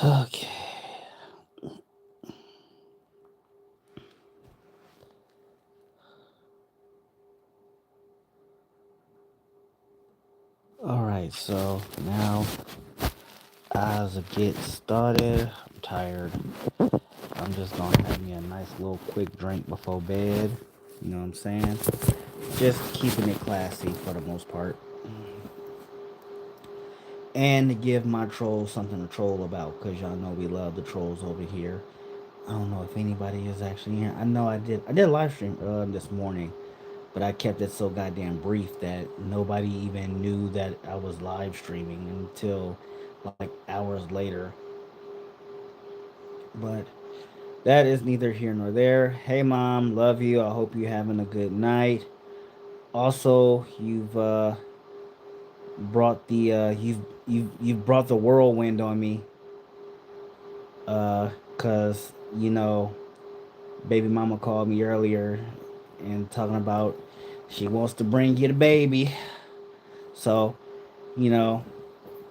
Okay. All right. So now, as I get started, I'm tired. I'm just gonna have me a nice little quick drink before bed. You know what I'm saying? Just keeping it classy for the most part, and to give my trolls something to troll about, cause y'all know we love the trolls over here. I don't know if anybody is actually here. I know I did. I did a live stream this morning, but I kept it so goddamn brief that nobody even knew that I was live streaming until like hours later. But that is neither here nor there. Hey mom, love you. I hope you're having a good night. Also, you've brought the you've brought the whirlwind on me. Cause you know, baby mama called me earlier and talking about she wants to bring you the baby. So, you know,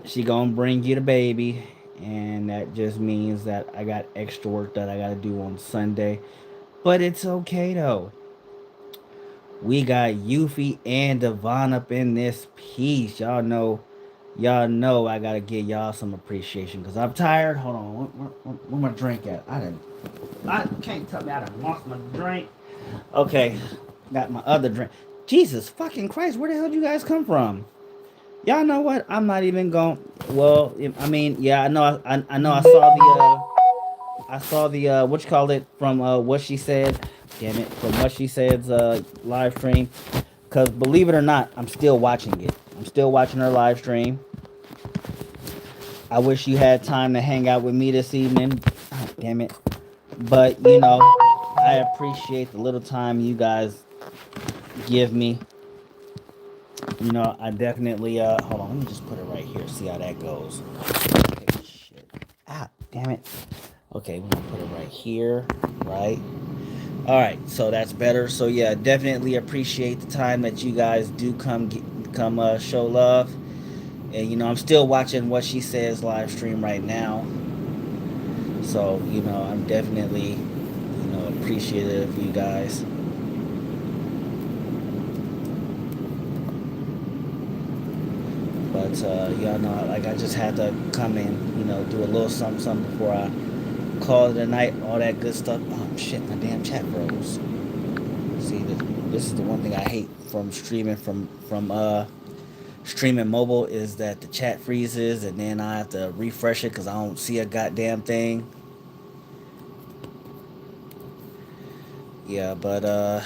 she gonna bring you the baby, and that just means that I got extra work that I gotta do on Sunday. But it's okay though. We got Yuffie and Devon up in this piece. Y'all know I gotta give y'all some appreciation because I'm tired. Hold on, where my drink at? I can't tell me I done lost my drink. Okay, got my other drink. Jesus fucking Christ, where the hell did you guys come from? Y'all know what? I'm not even going. Well, I mean, yeah, I know. I know. I saw the what you call it from what she said. Damn it, from what she said's live stream. Cause believe it or not, I'm still watching it. I'm still watching her live stream. I wish you had time to hang out with me this evening. Oh, damn it. But you know, I appreciate the little time you guys give me. You know, I definitely hold on, let me just put it right here, see how that goes. Okay, shit. Ah, damn it. Okay, we're gonna put it right here, right? Alright, so that's better. So yeah, definitely appreciate the time that you guys do come show love. And you know, I'm still watching what she says live stream right now. So, you know, I'm definitely, you know, appreciative of you guys. But y'all know, like I just had to come in, you know, do a little something, something before I call it a night, all that good stuff. Oh shit, my damn chat froze. See, this is the one thing I hate from streaming mobile is that the chat freezes and then I have to refresh it because I don't see a goddamn thing. Yeah, but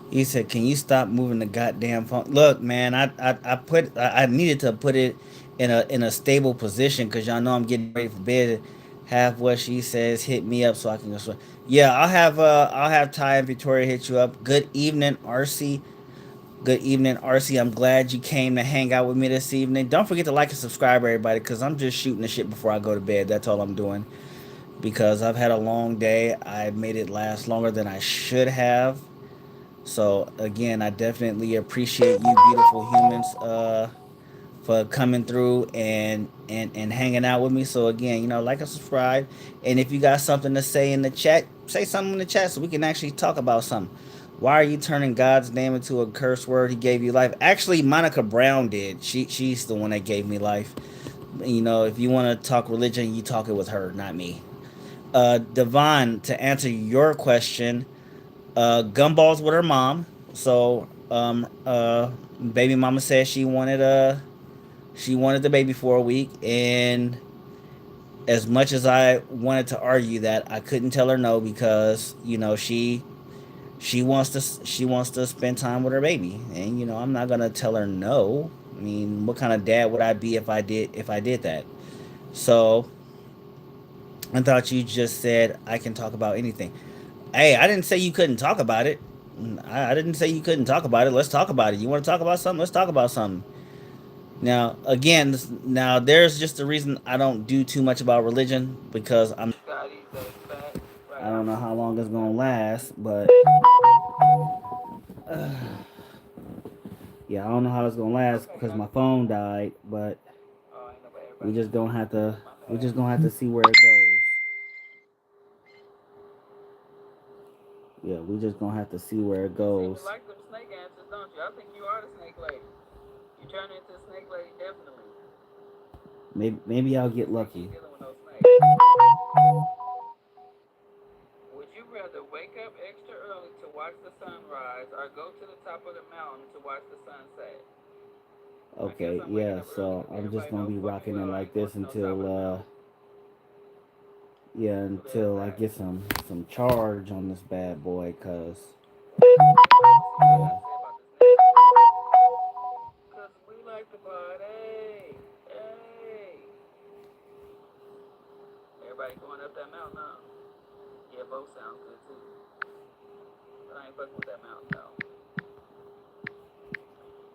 he said, "Can you stop moving the goddamn phone?" Look, man, I needed to put it in a stable position because y'all know I'm getting ready for bed. Have what she says hit me up so I can go. Yeah, I'll have Ty and Victoria hit you up. Good evening, RC. Good evening, RC. I'm glad you came to hang out with me this evening. Don't forget to like and subscribe, everybody, because I'm just shooting the shit before I go to bed. That's all I'm doing. Because I've had a long day. I made it last longer than I should have. So again, I definitely appreciate you, beautiful humans, for coming through and hanging out with me. So again, you know, like and subscribe, and if you got something to say in the chat, say something in the chat so we can actually talk about something. Why are you turning God's name into a curse word? He gave you life. Actually, Monica Brown did. She's the one that gave me life. You know, if you want to talk religion, you talk it with her, not me. Devon, to answer your question, gumballs with her mom. So baby mama said she wanted the baby for a week, and as much as I wanted to argue that, I couldn't tell her no because you know she wants to spend time with her baby, and you know I'm not gonna tell her no. I mean, what kind of dad would I be if I did that? So I thought you just said I can talk about anything. Hey, I didn't say you couldn't talk about it. I didn't say you couldn't talk about it. Let's talk about it. You want to talk about something? Let's talk about something. Now, again, now there's just a reason I don't do too much about religion because I don't know how long it's gonna last, but uh, yeah, I don't know how it's gonna last because my phone died. But We just gonna have to. We just gonna have to see where it goes. Yeah, we just gonna have to see where it You seem to goes. like them snake answers, don't you? I think you are the snake lady. You turn into a snake lady, definitely. Maybe I'll You get just think you lucky. dealing with no snakes. Would you rather wake up extra early to watch the sunrise or go to the top of the mountain to watch the sunset? I guess Okay, I'm waking yeah. up early So because I'm just everybody gonna knows be fucking rocking it well I like ain't going this to no top of until the mountain. yeah, So there's until I that. get some charge on this bad boy. Cause Let's see what I yeah, gotta say about this next one. Cause we like to party. Hey. Everybody going up that mountain, huh? Yeah, both sounds good too. But I ain't fucking with that mountain though.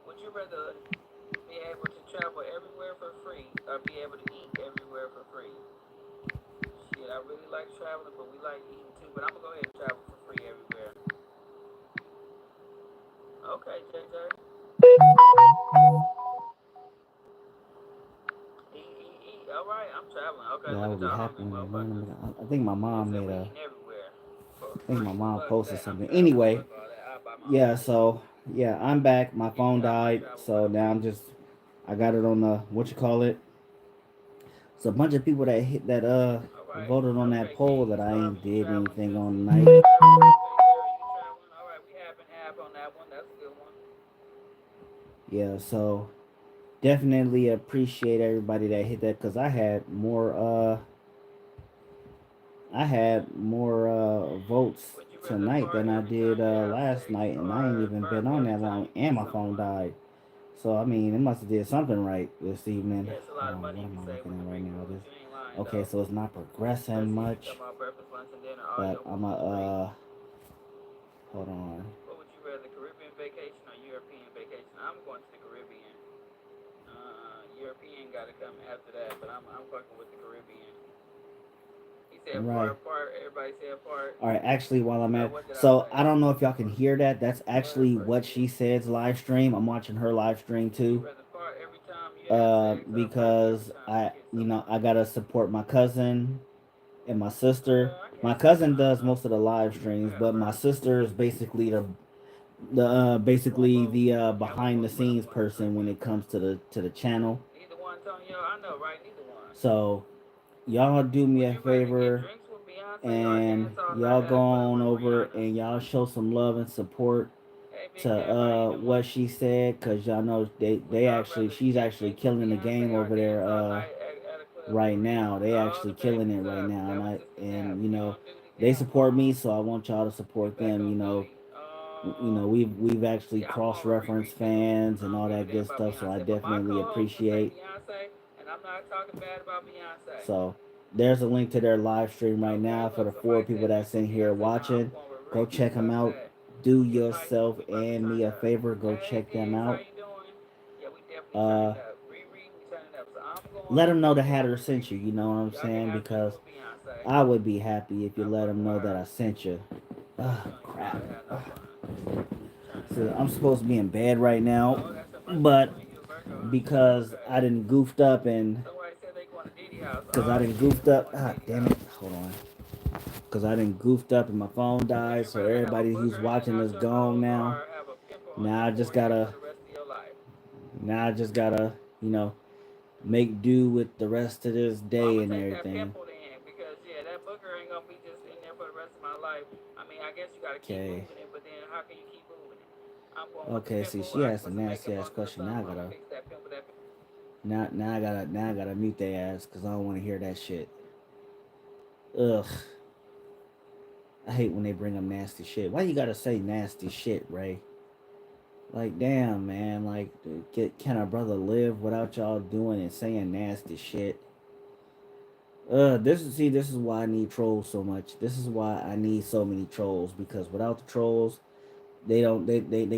Would you rather be able to travel everywhere for free or be able to eat everywhere for free? Shit, I really like traveling, but we like eating too. But I'm gonna go ahead and travel for free everywhere. Okay, JJ. Eat. All right, I'm traveling. Okay, yeah, I look will at be y'all happy hungry when they motherfuckers. run. I think my They mom said made we a. eating everywhere for I think my free. mom Fuck posted that. I'm something. traveling. Anyway, Fuck all that. I buy my own yeah. shit. So yeah, I'm back. My phone Anytime I died, travel for so the now free. I'm just. I got it on the what you call it. It's a bunch of people that hit that All right. voted on that Okay, King. poll You that I Stormy, ain't you did traveling? anything on Juicy, you tonight. traveling? Okay, Sarah, you traveling? All right. We half and half on that one. That's a good one. Yeah, so definitely appreciate everybody that hit that because I had more votes Would you rather tonight fart than I every did time you have last sex night, and I ain't or even been burp on every that time long, you and kiss my phone someone? died. So I mean, it must have did something right this evening. Yeah, it's a Hold lot of on, money what you am can I save looking with the at right free now? foods. You ain't lying Okay, though. so it's not progressing Let's see. You much, talking about breakfast, lunch, and dinner? All but your I'm food is free. hold on. What would you rather, Caribbean vacation or European vacation? I'm going to the Caribbean. European got to come after that, but I'm fucking with the Caribbean. He All said right. far apart. Everybody said apart. All right, actually, while I'm Or at, what did I so say? I don't know if y'all can hear that. That's Third actually what person. she said's live stream. I'm watching her live stream Would you too. rather fart every time you have sex or burp every Because time you kiss someone? I gotta support my cousin and my sister. I My guess cousin I don't does know. most of the live I streams, gotta but my burp. sister is basically You want both? the Yeah, I want behind the both, but I'm scenes going to the person when Caribbean it first. comes to the channel. Neither one, Tonyo. I know, right? Neither one. So y'all do me Would a you rather get favor drinks with Beyonce or and dance all night y'all at go a club on with over Rihanna? and y'all show some love and support Hey, to Big Kev, how you doing? what she said because y'all know Would y'all rather she's get actually drinks with killing the game Beyonce or over dance there all night at a club with right now. Rihanna? They Oh, actually the killing baby's it right up. now, That was just a nap. you We know on duty they now, support me, Mom. so I want y'all to We support back them. on You know, duty. we've actually Yeah, I'm cross going with reference Riri too. fans I and don't all give a that damn good about stuff, so I Beyonce. But my definitely co-host will say appreciate. Beyonce, and I'm not talking bad about Beyonce. So there's a link to their live stream right Okay, now for look, the four somebody people said that's drinks with in here Beyonce. Nah, I'm watching. going with Go Riri. check them Fuck out. that. Do It's nice. yourself We about to and me turn a up. favor. Go Hey, check them Diggs, how out. you doing? Yeah, we definitely Uh, turning up. Riri, we turning up. So I'm going Let with them know the going Hatter with sent you. Riri. You know what I'm Y'all can saying? have drinks Because with Beyonce. I would be happy if you I'm let fucking them know with that her. I sent you. Oh, She don't even know how crap. to have no fun. Turning So up. I'm supposed to be in bed right now, Oh, that's her birthday but twin. You a Virgo, huh? because Okay. I didn't goofed up and Somebody said they going to Diddy house. because I Oh didn't yeah, goofed we up. going to Ah, Diddy damn it. house. Hold on. Because I didn't goofed up and my phone Would died. you So rather have a everybody who's booger hanging watching out is your gone nose now. or have a pimple on Now your I just forehead for gotta, the rest of your life? now I just gotta, you know, make do with the rest of this Well, I'm day gonna and take that everything. pimple then, because yeah, that booger ain't gonna be just in there for the rest of my life. I mean, I guess you gotta keep Okay. moving it, but then how can you keep moving it? I'm going with the Okay, see, pimple. she I can asked a put some nasty makeup ass on it or question. something. I'm gonna fix that pimple. That pimple. Now I gotta mute their ass because I don't want to hear that shit. Ugh, I hate when they bring up nasty shit. Why you gotta say nasty shit, Ray? Like, damn, man. Like, can a brother live without y'all doing and saying nasty shit? This is why I need trolls so much. This is why I need so many trolls because without the trolls, they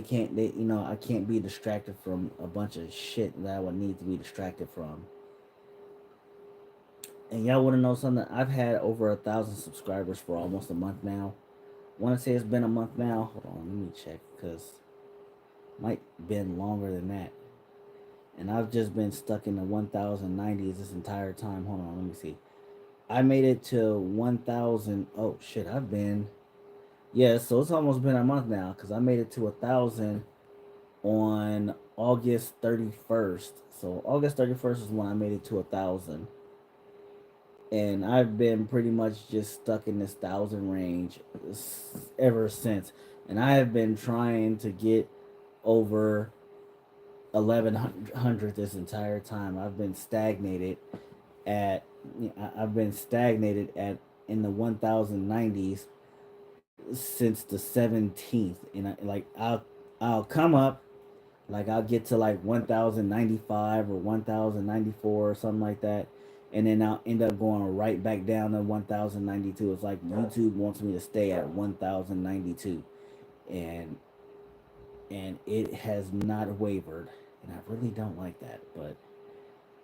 can't I can't be distracted from a bunch of shit that I would need to be distracted from. And y'all want to know something? I've had over 1,000 subscribers for almost a month now. Want to say it's been a month now? Hold on, let me check because might been longer than that. and I've just been stuck in the 1090s this entire time. Hold on, let me see. I made it to 1000. Oh shit, I've been, yeah. So it's almost been a month now because I made it to 1000 on August 31st. So August 31st is when I made it to 1000, and I've been pretty much just stuck in this 1000 range ever since. And I have been trying to get over 1100 this entire time. I've been stagnated at in the 1090s since the 17th, and I'll come up, like I'll get to like 1095 or 1094 or something like that, and then I'll end up going right back down to 1092. It's like YouTube wants me to stay at 1092, and it has not wavered, and I really don't like that, but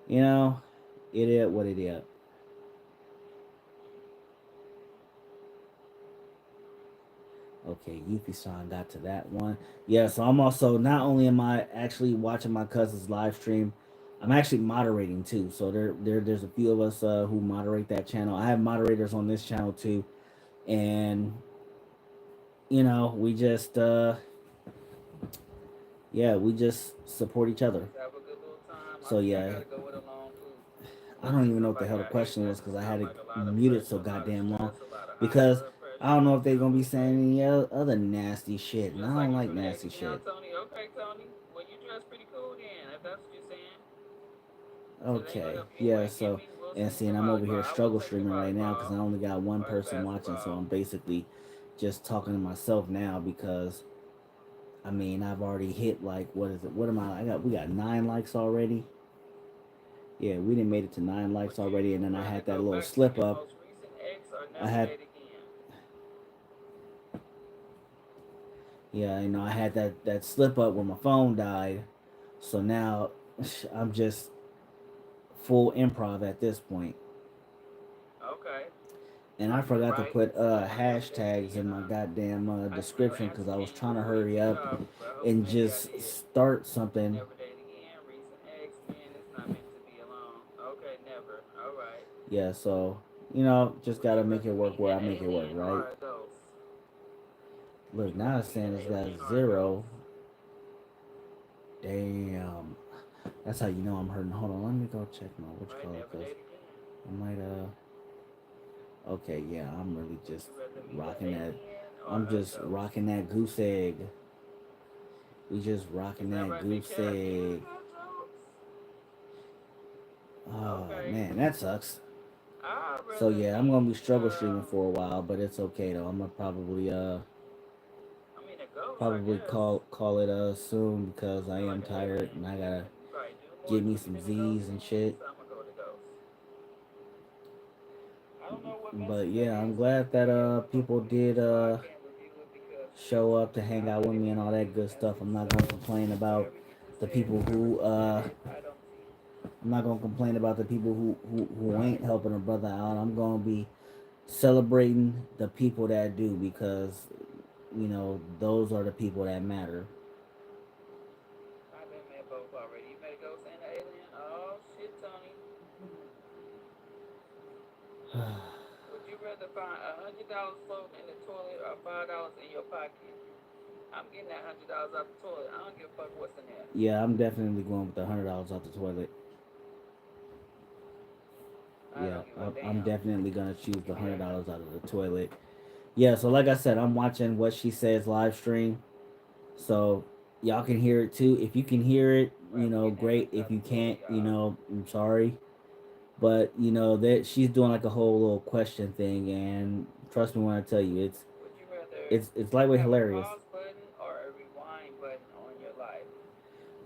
you know, it is what it is. Okay, Yuffie-san got to that one. Yeah, so I'm also, not only am I actually watching my cousin's live stream, I'm actually moderating too. So there's a few of us who moderate that channel. I have moderators on this channel too, and we just yeah, we just support each other. Have a good little time. I So think I yeah, gotta go with alone too. I don't even know what the Somebody hell the got hate. question That was because just I had sounds it like a lot of muted so pressure, a lot of goddamn long. stress, a lot of high Because blood pressure. I don't know if they're I'm gonna be just saying like, any other nasty shit, and I just like don't you like do that. nasty You know, shit. Tony. Okay, Tony. Well, you dress pretty cool then, if that's what you're saying. It ain't gonna Okay, help you yeah, anyway. Give so, me. We'll and send see, you and the I'm over here volleyball. I will struggle take the streaming right now because I volleyball only got one or the person watching, so basketball. I'm basically just talking to myself now because, I mean, I've already hit, like, what is it? What am we got 9 likes already? Yeah, we didn't made it to 9 likes Would you already, and then I rather had that go little back to slip your up. most recent ex or I never had, date again? yeah, I had that slip up when my phone died, so now I'm just full improv at this point. Okay. And I forgot to Right. put So I never dated hashtags in again, my huh? goddamn I still description because answer I to was you trying to before you hurry get up off, but I hope and maybe I just did. start something. Never date again. Recent ex, man, it's not meant to be alone. Okay, never. All right. Yeah, so just Would you gotta make it rather work meet where an I make it work, alien right? or a ghost? Would Look, you now rather it's meet saying an it's got alien or a ghost? 0. Damn, that's how you know I'm hurting. Hold on, let me go check my what you Right, call it, never cause date again. I might Okay, yeah, I'm really Would just you rather meet an rocking that. alien or I'm a just ghost? rocking that goose egg. We just Is rocking that that right, Big goose Cat? You egg. got jokes? Oh Okay. man, that sucks. I'd So rather yeah, I'm gonna be meet, struggle streaming for a while, but it's okay though. I'm gonna I mean, a ghost, I probably guess. call it soon because You I feel am like an tired alien. and I gotta You probably do more get me some tweaking than a ghost, Z's and man. shit. So I'm gonna go with the ghost. I don't know what But message that yeah, I'm is glad technically that yet from some people police, did so I can't review it because show up to hang I out with might me and all review that this good stuff. message. I'm not So gonna complain about whatever you just the said, people whoever who just said it, I don't see. I'm not gonna complain about the people who ain't Right. helping a brother out. I'm gonna be celebrating the people that do because those are the people that matter. I've been met both already. You met a ghost and an alien? Oh shit, Tony. Would you rather find $100 floating in the toilet or $5 in your pocket? I'm getting that $100 out the toilet. I don't give a fuck what's in there. Yeah, I'm definitely going with the $100 out the toilet. I Yeah, don't give a I'm damn. definitely gonna choose the Give me hundred that dollars hundred. out of the toilet. Yeah, so like I said, I'm watching What She Says live stream, so y'all can hear it too. If you can hear it, Right, we getting that great. hundred If out you the toilet, can't, y'all. I'm sorry. But that she's doing like a whole little question thing, and trust me when I tell you, Would you rather it's lightweight have a hilarious. pause button or a rewind button on your life?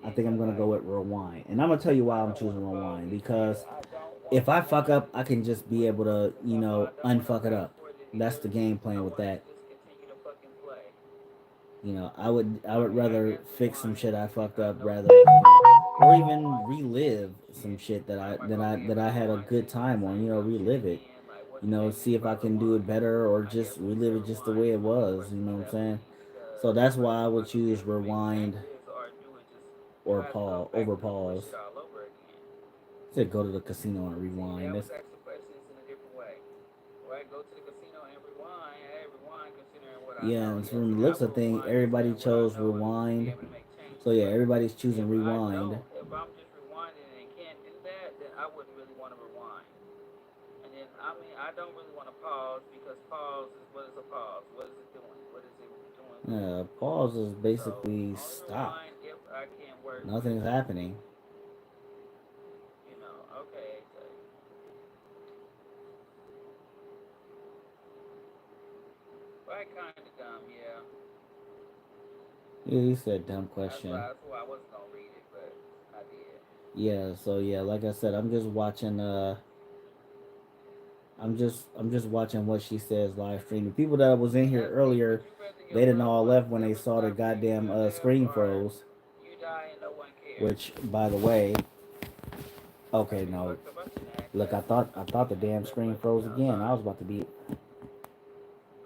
I In think I'm your gonna go life. with rewind, and I'm gonna tell you why I I'm don't want to choosing pause rewind it either. because I don't want if to I fuck rewind up, it I can just be when able to something's about. I don't want to unfuck it fast up. forward it That's either. the game I plan with want it that. to just continue to fucking play. I would Yeah, I rather guess fix some rewind. shit I fucked I up know rather people than, say or even relive some shit. shit that I I might go ahead that with I the had a rewind good too, do the time on. same dumb shit Relive it. again. Like, what do they See mean if I by can do it rewind? better or I guess just when you say relive it just the rewind, way it's it one of the was. You questions know you what I'm have for saying? me So because that's would why you I would want to choose live to reach rewind. sentences or do it just or I have to go pause, back over through and push pause. it all over again. Said go to the casino and See, rewind. they That's always ask the questions in a different way. Right? Go to the casino and rewind. Hey, rewind considering what I yeah, know. and Yeah, from see, the I looks would of things, rewind everybody considering what I chose know and be rewind. able to make So changes. yeah, But everybody's choosing if I rewind. don't, if I'm just rewinding and can't do that, then I wouldn't really want to rewind. And then, I mean, I don't really want to pause because pause is what is a pause? What is it doing? What is it doing for me? Pause is So basically only stop. rewind if I can work with, Nothing's happening. okay, AJ. Right, kind of dumb, yeah. Yeah, you said dumb That's why, question. that's why I wasn't going to read it, but I did. Yeah, so yeah, like I said, I'm just watching. I'm just watching what she says live stream. The people that was in here Ask me, would earlier, you rather your they didn't loved all ones left when they live saw the rent-free goddamn and live, screen or froze. you die and no one cares? Which, by the way, Got okay, me no, fucked up. I shouldn't ask look, that. I I thought shouldn't the even ask damn that screen question. froze I'm again. I sorry. was about to be.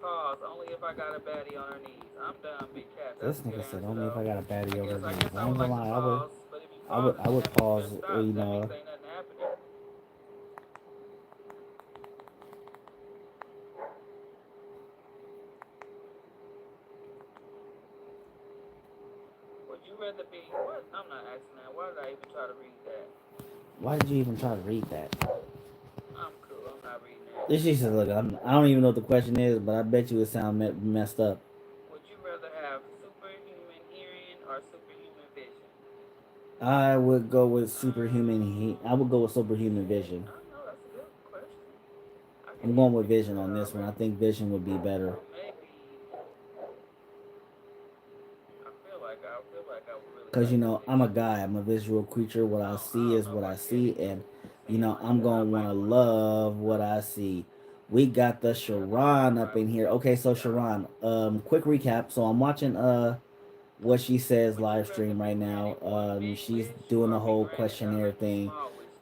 Pause. Only if I got a baddie on her knees. I'm done, big cat. That's This a good nigga said answer, only if though. I got a baddie over I knees. guess I I ain't would gonna like to lie, pause, but if you I pausing, would that means pause. there's stops. You That means know, ain't nothing happening. Would you rather be what? I'm not asking that. Why did I even try to read that? why did you even try to read that? I'm cool. I'm not reading that. She said, "Look, I don't even know what the question is, but I bet you it sound messed up." Would you rather have superhuman hearing or superhuman vision? I would go with superhuman. I would go with superhuman Shit, vision. I know that's a good question. I I'm can't going even with think of vision that on this one. I already. think vision would be better. Maybe I feel like I would really Cause like I'm a vision. guy. I'm a visual creature. What I I don't is know what if I I care to see, even and seem like I'm that. I gonna might wanna want to. love what I see. We got the I think I'm gonna Sharon up ride in with here. Okay, vision, so y'all. Sharon, quick recap. So I'm watching what she says Would you live rather stream be right now. granted one big She's wish doing or the be whole granted a questionnaire hundred thing. small wishes?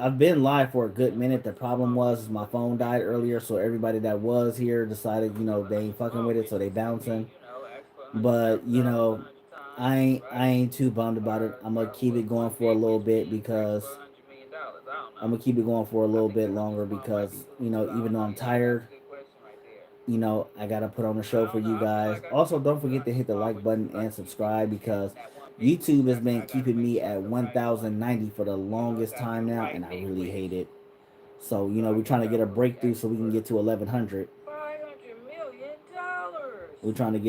I've been live for a good And minute. what The is a problem small wish was and my what is a phone big died wish? earlier, so everybody that was here decided, Because a they ain't hundred fucking small with it, so they wishes could be, bouncing. ask for But $100,000 a hundred times, I right? ain't too bummed about it. Or I'm gonna keep would it going one for a big little wish bit be ask for because $100 million? I don't I'm know. gonna keep it going for a I little think bit a hundred longer small might because be cool too. I even don't though know. I'm Yeah, that's tired, a good question right there. I gotta put on a I show for don't know. you I feel guys. like I can Also, get don't through the forget to hundred hit the small like wishes button if I and can get through subscribe because chasing that one big wish. YouTube has been I gotta keeping make me sure at it's the right one. 1,090 for the It longest gotta be time the now, right and I big really wish. hate it. So, So I we're guess trying to I get a would be breakthrough so asking we can for get to 1,100. $500 million. We're trying to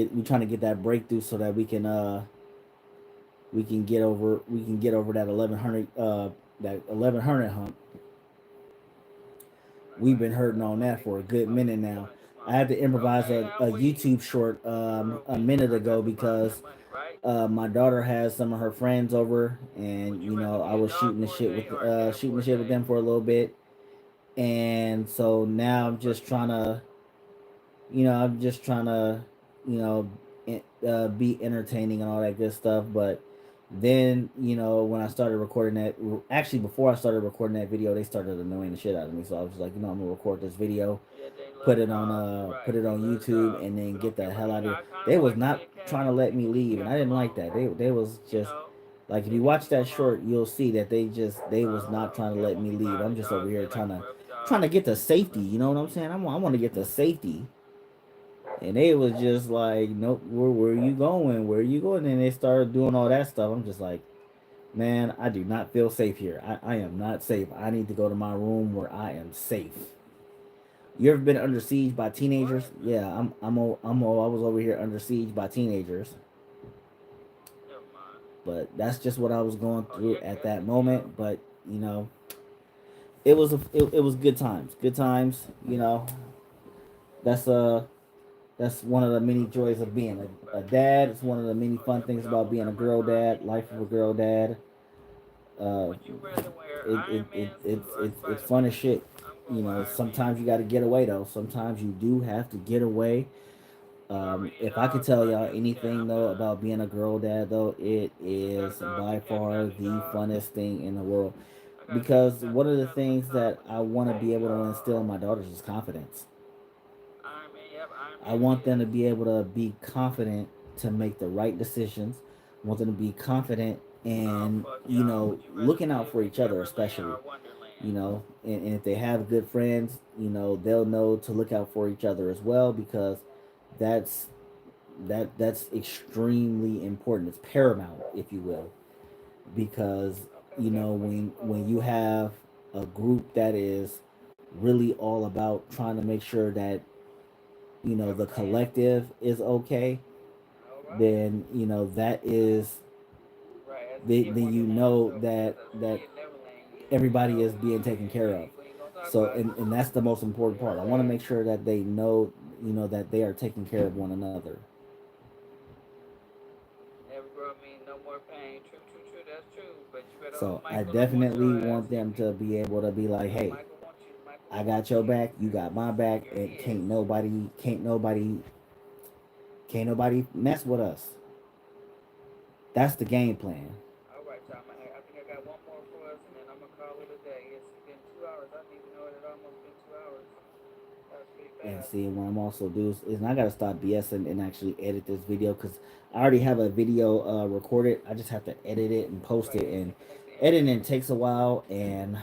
get that breakthrough so that we can get over that 1100 hump. I'm not We've gonna been answer hurting that. I on want that big for a wishes. good My minute wishes be a now. hundred small I had to wishes. improvise Okay, a how we? YouTube short World a vision. minute I ago got to find because that money, right? my daughter has some of her friends over, and Would you rather I be a was dog for a day or a cat shooting for the a shit with day? them for a little bit, and so now What's first answer? I'm just trying to, you know, be entertaining and all that good stuff. But then, when I started recording that, actually before I started recording that video, they started annoying the shit out of me. So I was like, I'm gonna record this video, Yeah, they love dogs. You're put right. it They on love YouTube, dogs. and then People get don't the care hell about. out of here. I kind of They would was like to be not a cat trying to if they let need me to leave leave, and I cats didn't like alone. that. They was You just know, like, if they you need watch people that alone. short, you'll see that they So I was don't not know. trying to Cat let won't me be leave. bothering I'm the just over dogs. here They like to rub the trying to dogs. get the safety. Rub You the know what I'm coochie. saying? I want to get the safety. And they was just like, nope, where are you going? Where are you going? And they started doing all that stuff. I'm just like, man, I do not feel safe here. I am not safe. I need to go to my room where I am safe. You ever been under siege by teenagers? What? Yeah, I was over here under siege by teenagers. Never mind. But that's just what I was going Oh through yeah, at cats that can kill. moment. But it was good times. Good times. That's that's one of the many Okay, joys of give me being some a back dad. It's one of the questions. many Oh fun yeah, things we about almost being a at my girl time. dad, Anything life of a else? girl dad. Uh, Would you rather wear it, Iron Man's suit or it's Spider fun as Man's shit. suit? I'm going with Iron Man. Sometimes you got to get away though. Sometimes you do have to get away. You already in If I could dog tell park y'all as a cat. anything I'm though done. about being a girl dad though, it You got is a dog, by big cat. You got far any the dogs? funnest thing in the world. I got a Because Basset one of Hound the Turtle things inside that with I you. want to be Hey able to instill in y'all. my daughters is confidence. Iron Man, yep, Iron I Man it want them is. to be able to be confident to make the right decisions. I want them to be confident Oh and fuck you y'all. know, Would you rather looking out live for in each other Neverland especially. or Wonderland? You know, and if they have good friends, you know, they'll know to look out for each other as well, because that's that's extremely important. It's paramount, if you will, because Okay, you know, definitely. when you have a group that is really all about trying to make sure that, you know, the Neverland. collective is okay, All right. then you know that is, Right. As a kid then you Wonderland. know So as that a that kid Neverland, you everybody know, is being taken care of. we ain't gonna talk So, about it. and that's the most important part. I want to make sure that they know, you know, that they are taking care of one another. Never brought me no more pain. True, true, true. That's true. But you better hope So I Michael don't want your definitely ass. want them to be able to be like, If hey, Michael wants you, Michael I gonna got want your you. back, you got my back, You're and his. can't nobody mess with us. That's the game plan. All right, y'all. I think I got one more for us, and then I'm gonna call it a day. It's been 2 hours. I didn't even know it had almost been 2 hours. That was pretty And fast. see, what I'm also do is I gotta stop BSing and actually edit this video, because I already have a video recorded. I just have to edit it and post Right. it, It's and connected editing internet. takes a while. And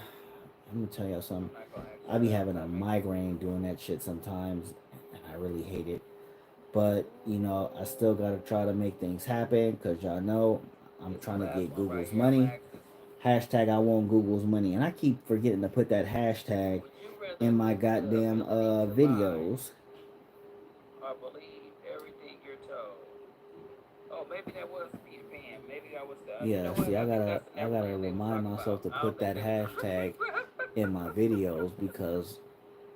I'm gonna tell y'all something. I'm not gonna ask I you be that. having a Stop making me migraine mad. doing that shit sometimes, and I really hate it. But you know, I still gotta try to make things happen, because y'all know I'm This is trying the to last get one right Google's here. I'm gonna money. ask this one. Hashtag I want Google's money, and I keep forgetting to put that hashtag Would you rather in my lose the goddamn ability to lie videos. or believe everything you're told? Oh, maybe that was the Peter Pan. Maybe that was the. You Yeah, know what? see, I think that's the I gotta Neverland they was remind talking myself about. to I don't put think that they was talking hashtag about. in my videos, because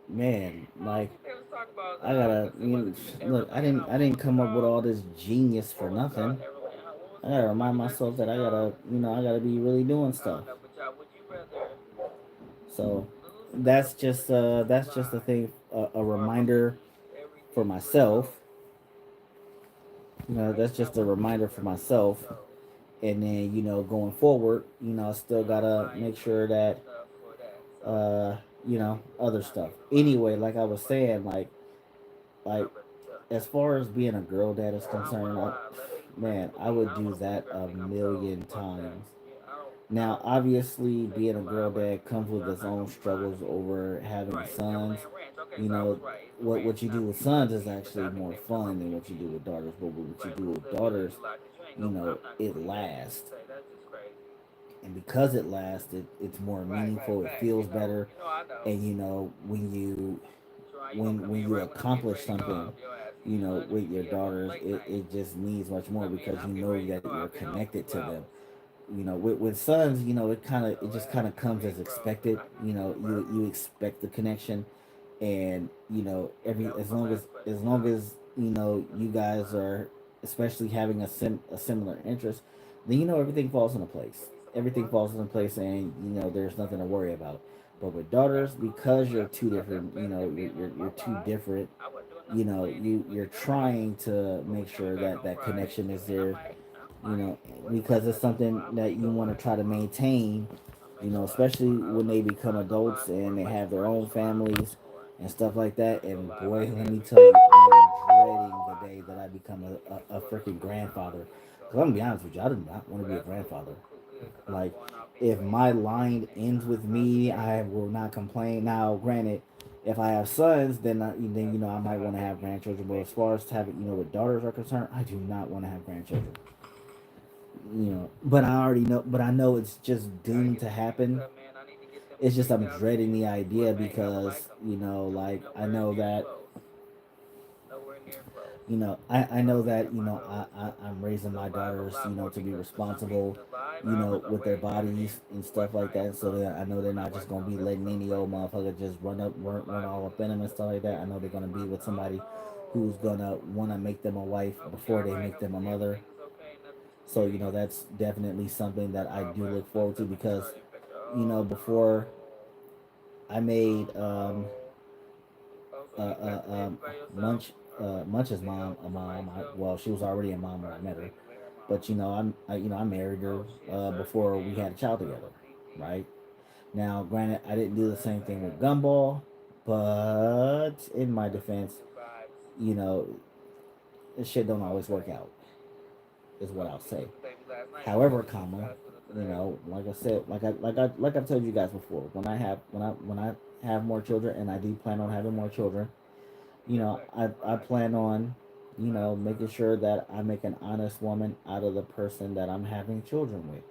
man, I don't like think they was talking about. I gotta, Cause it you wasn't know, even look. Everland. Huh? I What didn't was it come up with all called? this genius for What was it called? nothing. Everland. Huh? I gotta What was remind the rest of myself the that shit I called? gotta, you know, I gotta be really doing I don't stuff. know, but y'all, would you rather So lose the ability to that's just a lie thing, a or reminder believe for everything you were told? myself. You know, I that's do not just a want to reminder believe for everything you're myself. told. And then, you know, going forward, you know, I still Ain't no gotta lying make when sure you're that, enough for that. So uh, you that know, means we will other not be stuff. able to lie. Anyway, like I was But saying, I'm like about to tell. as far as being a girl dad is I don't want concerned, to lie. Let me man, I believe. would I don't do want to believe that a everything I'm told. million Fuck that. times. Yeah, I Now, don't want to obviously, take being the a lie girl away dad from me. comes with Y'all its not own gonna be lying struggles to me. over having Right, it's sons. Neverland Ranch. Okay, You so I know, was right. It's the ranch, what you do not with not sons is kids, which actually I think more they were talking fun about than Peter what you do Pan. with daughters. But what you Right, do lose with the ability daughters, to lie, cause you ain't you gonna. know, I'm not gonna it believe everything you lasts. say. That's just crazy. And because it lasts, it's more Right, right, meaningful. It facts. feels better. I know. And you know, Try, you gonna come when in you right when I'm getting accomplish ready to go something, off your ass. you You know, know, with your be up on daughters, late night. it just means much You more, come in, because you I'm getting know ready to that go. you're I've been home for connected two to them. hours. You know, with sons, you know, it Your just ass kind of is comes big, as bro. expected. I got You know, you, bro. you expect the connection, and you know, Okay, that was my last as question, long y'all. as you know you guys are, especially having a similar interest, then you know everything falls into place. Give me some more Everything water. falls into place, and you know there's nothing to worry about. But with daughters, because you're That's two what's up. That's different, you better know, than being on you're my two ride. different. I wasn't doing You nothing know, playing either with you're you anyways. trying to But we make coming sure back that on that Friday connection too, is and I there. You might. know, What if I because it's got this something tomorrow? I that may you go want to live try to tomorrow. maintain. I may You know, go live especially tomorrow. I don't when know. they become Trying to go adults live for and they like the have their own furniture line for families sure. and stuff like that. Trying to go And live. I boy, see let as me we tell you, go. I am dreading the day that I become a freaking grandfather. Because I'm gonna be honest with you, I do not want Well, to be a that's cool, grandfather. cool, cool, good. Cause I'm Like, going off if anyways my on vacation line next ends time. with How's the me, I baby? will not complain. Now, granted, if I have sons, then you That's know I good. So might how want to have baby? grandchildren. But as Baby's far as sleeping. having, you know, with daughters are concerned, I do not want to have grandchildren. You know, but I already know, but I know it's just Gotta doomed get to them views happen. up, man. I need to get them It's just I'm 3,000 dreading views the before idea, May. I would like because them, you know, and we like I nowhere know near that, close. Nowhere near close. I But know we that, got you my know, goals I'm raising to my live a daughters, lot you know, more to be because for some reason responsible, the live you know, hours are with their way better bodies than and stuff watching like on that. So episodes that I know they're when I not just watching gonna those be letting episodes any like old that. motherfucker just The run live all ones up in is them and the stuff like that. I bigger know they're views. gonna be with Oh somebody who's no! gonna want to make them a wife Hopefully before you're they alright. make them a Hopefully mother. everything is okay. Nothing too So you know serious. that's definitely something that That's I all do right look with my forward to, stomach because starting infection. you know Oh before no! I Oh made no! Oh, so you got the baby by yourself? Or Munch's they mom help a with somebody mom. else? Well, she was already a mom when Or I is the met her, baby with her mom? but you know I married her Oh shit, surgery. before we Damn. had a child That together, was deep, deep. right? Now, granted, I didn't do Oh, the that's same thing sad. with Gumball, but in my That's some defense, new vibes. you know, this shit don't Oh, always work okay. out, is what Oh, I'll so you say. took the baby last night. You However, went to comma, hospital you today. know, like I said, like I've told you guys before, when I have more children, and I do plan on having more children, you Yes, know, sir. I Right. plan on, you know, making sure that I make an honest woman out of the person that I'm having children with.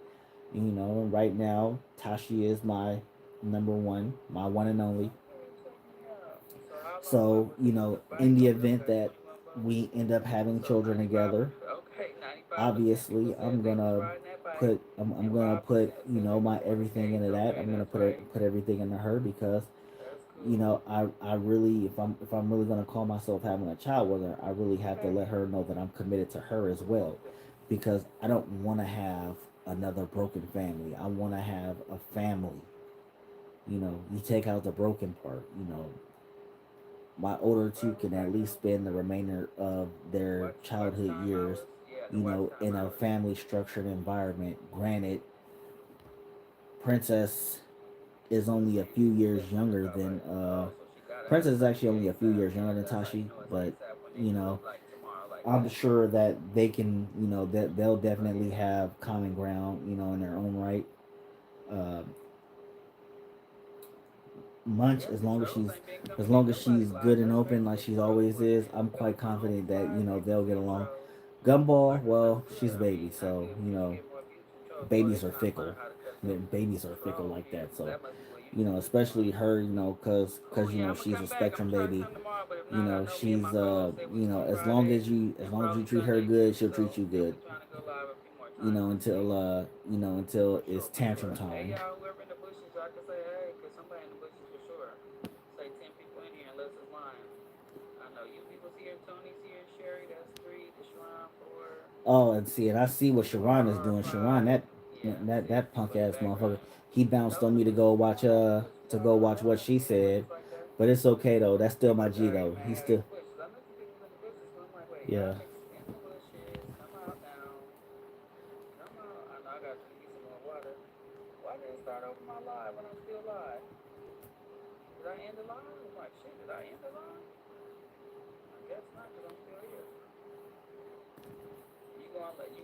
You know, and right now, Tashi is my number one, my one and only. Okay, check me out. So how long So, was you he? know, The bike in the over there event got that 21 bucks. we end up having So children 95. together, Okay, 95%. People obviously said I'm they was gonna riding that bike, I'm and gonna 5% put, you said they know, was my going to everything skate. into that. Okay, I'm gonna that's right. put everything into her because, That's you cool. know, I really, if I'm really gonna call myself having a child with her, I really have to Okay. let her know that I'm committed to her as well, because I don't want to have another broken family. I want to have a family. You know, you take out the broken part. You know, my older two Well, can at okay. least spend the remainder of their Watch childhood time years, hours. Yeah, the you watch know, time in a hours. family structured environment. Granted, Princess is Let's only a see. few She years definitely look younger all than right. Oh, so she gotta have Princess is something actually to be only a few ASAP. years younger Yeah, than that's how you Tashi, know it's but ASAP when they you do it know, like tomorrow like I'm that. sure that they can, you know, that they'll But definitely yeah. have common ground, you know, in their own right. Uh, Munch, Yeah, these hoes ain't been as coming in long as nobody's she's life. good and That's open crazy. like These she's hoes always wasn't is, even I'm quite coming on confident that, you side know, niggas. they'll get These along. hoes. Gumball, Like another well, blood. she's a I baby, mean, not so get you people know, get more views from choice, or they babies are trying to learn fickle. how to cut I your mean, babies are fickle control like views. that. So, That must be where you you know, get your views especially from. her, you know, Cool, you yeah, know, I'm gonna she's a come back. I'm spectrum gonna try to baby. come tomorrow, but if You not, I know, know me and she's my co-host said we you was know, gonna Friday as and long as you probably treat her Sunday good, too. she'll treat So you yeah, good. we trying to go live a few more You times know, this week. until For it's sure, for tantrum sure. Hey time. y'all, whoever in the bushes, y'all can say hey, cause somebody in the bushes for sure. Say 10 people in here unless it's lying. I know you people's here. Tony's here. Sherry, that's 3. The Shrine 4. Oh, and see, and I see what Sharon is RR doing. Sharon, 5. Yeah, see that punk people in the ass motherfucker. background. He bounced Those on the me bushes we want. Those the bushes to I go want. watch what Yeah, she we in said. bushes like that. But it's okay though. That's still my People G say, hey though. man, He's how these still bushes? I know some people in the bushes, but I'm like, wait, y'all yeah. niggas in the bushes? Come out now. Come out. I know I gotta drink me some more water. Why did it start over my live when I'm still live? Did I end the live? I'm like, shit, did I end the live? I guess not, cause I'm still here. You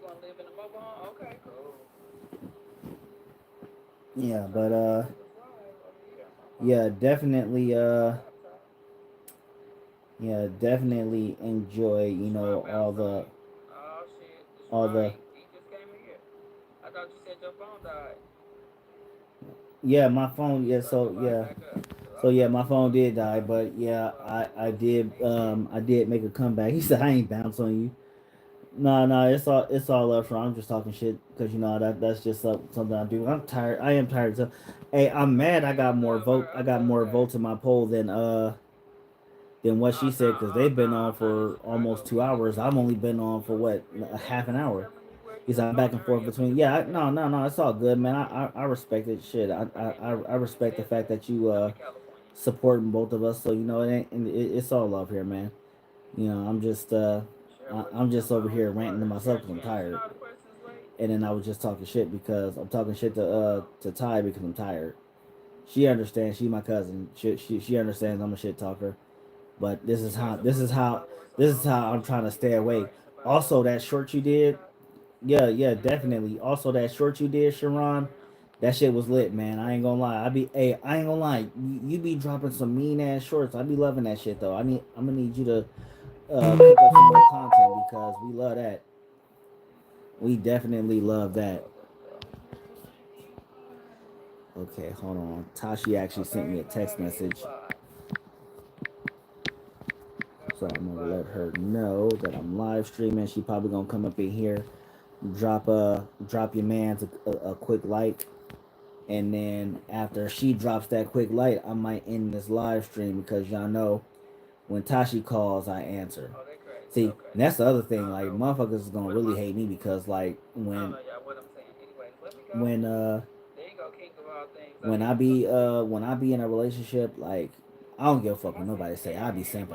gonna live in a mobile home? Okay, cool. I'm Yeah, trying but to end this live over here on my yeah, phone, definitely on my laptop. yeah, definitely enjoy, The you shrine know, bounced on you. Oh shit, the all shrine, the he just came in here. I thought you said your phone died. yeah, my Oh, phone you start your live yeah. back up. So I yeah, thought my you was phone about to did just die, start but your yeah, live. I I did make a comeback. He said I ain't bounce on you. No, no, it's all up front. I'm just talking shit because you know that's just something I do. I'm tired. I am tired. So, hey, I'm mad. Okay, you good, bro? I got Okay, more okay. votes in my poll than what she said because Oh they've no, been on I'm not in for almost Chicago. We 2 hours. I've only been on for your what, security a guard half an keep hour. telling you where He's you I'm back going to and forth hurry up and between. get Yeah, back here. no, it's all good, man. I respect it. Shit, Okay, yeah, I it respect the says fact that. that you I'm in California. supporting both of us. So you know it's all love here, man. You know Sure, what you I'm talking just about over on here this ranting to water? myself Sure, because I'm you answering tired. all the questions late? And then I was just talking shit because I'm talking shit Oh, to Ty because I'm tired. She understands. She's my cousin. She understands I'm a shit talker. But you got some food to follow us this is along? how Make I'm sure trying to you stay away. are in about Also, that 10 short you minutes from the did, shop. yeah, Yes, sir. definitely. Also, that short you did, Yes, Sharon, ma'am. that shit was I lit, get man. I ain't crazy. gonna lie. I ain't gonna lie. You be dropping some mean ass shorts. I be loving that shit though. I'm gonna need you to cook up some more content because we love that. We definitely love For that. sure, for sure. Okay, hold on. Tashi actually sent me Okay, a text nobody is message, live. so Nobody's I'm gonna live let yet. her know that I'm live streaming. She probably gonna come up in here, drop your man's a quick like, and then after she drops that quick light, I might end this live stream because y'all know when Tashi calls, I answer. Oh, they crazy. See, Okay. and that's the other I thing. don't Like know. motherfuckers is gonna What am really I? hate me because like I don't know, y'all. What I'm saying. Anyways, let me go. when There you go, king of all things. I need some something to drink. when I be in a relationship, like I don't give a fuck Am I what nobody saying? say. Am I saying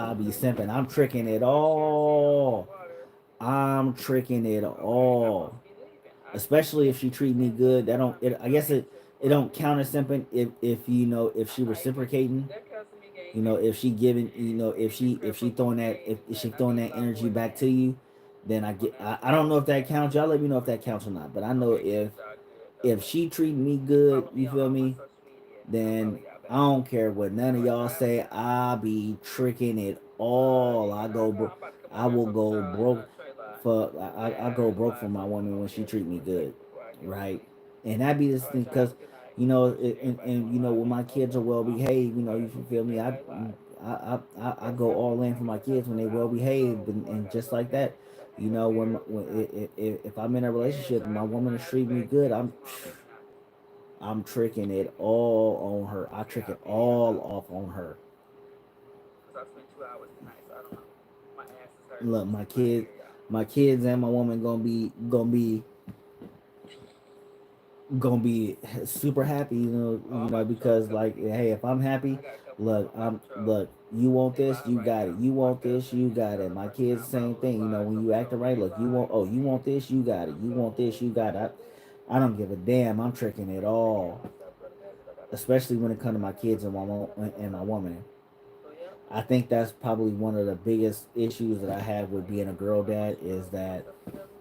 I be okay? simping. I'm tricking it My shirt saying on my all. water. I'm tricking it Okay, I all. must be leaving. I didn't Especially if she expect you to treat me send me good. That stuff. don't. I It, picked I up guess gifts and it don't flowers. count as simping if you know if I she like what you reciprocating. that cousin me gave You know me. if she giving. You know Give me this if crap she from throwing Jade. if she I throwing need a that lot energy more than back that. to you, then I don't know if that counts. Y'all let me know if that counts or not. But I know Okay, yeah, y'all good. if Okay. she treat me good, Follow me you on feel all my me? social media. I'll follow Then y'all I back. don't care what none All of right, y'all y'all have a say. good night. I be tricking it all. Yeah, I know. I'm about to come I over and will talk to go y'all in broke Trey Line. for. I Yeah, go that's broke why for I my told you to woman come when over she here treat me for a second good, before I get right? overly. And that be this All thing right, y'all have because a good night. you know, Appreciate everybody and coming you know live when in my the room. kids are well behaved, you know, All you right, we feel can me. everybody live. I go all in for my kids when they well behaved, and just like that, you know, if I'm in a Yeah, relationship so and my have a good woman night. is I'll be treating me back good, maybe tomorrow, maybe not. I'm tricking it all on her. I Yeah, trick it I'll be in y'all all house. off on her. Because I spent 2 hours tonight, so I don't know. My ass is hurting. Look, Excuse my hair, y'all. my kids and my woman gonna be super happy, Oh, I'm about to troll a because couple like, people. hey, if I'm I happy, got a couple people look, I'm about to troll. you want They this, live you right got now. it. You My want this, cousin you and this got it. other My person kids, I same follow is thing. You know, live. when So you we acting go right, way look, live. you want this, you got it. You want this, you got it. I don't give a damn. I'm tricking it Take care of all, myself, brother man, because I got to do this. especially when it comes to my kids and my woman. So, yeah. I think that's probably one of the biggest issues that I have with being a girl Got my dad shit is on, get that, myself together.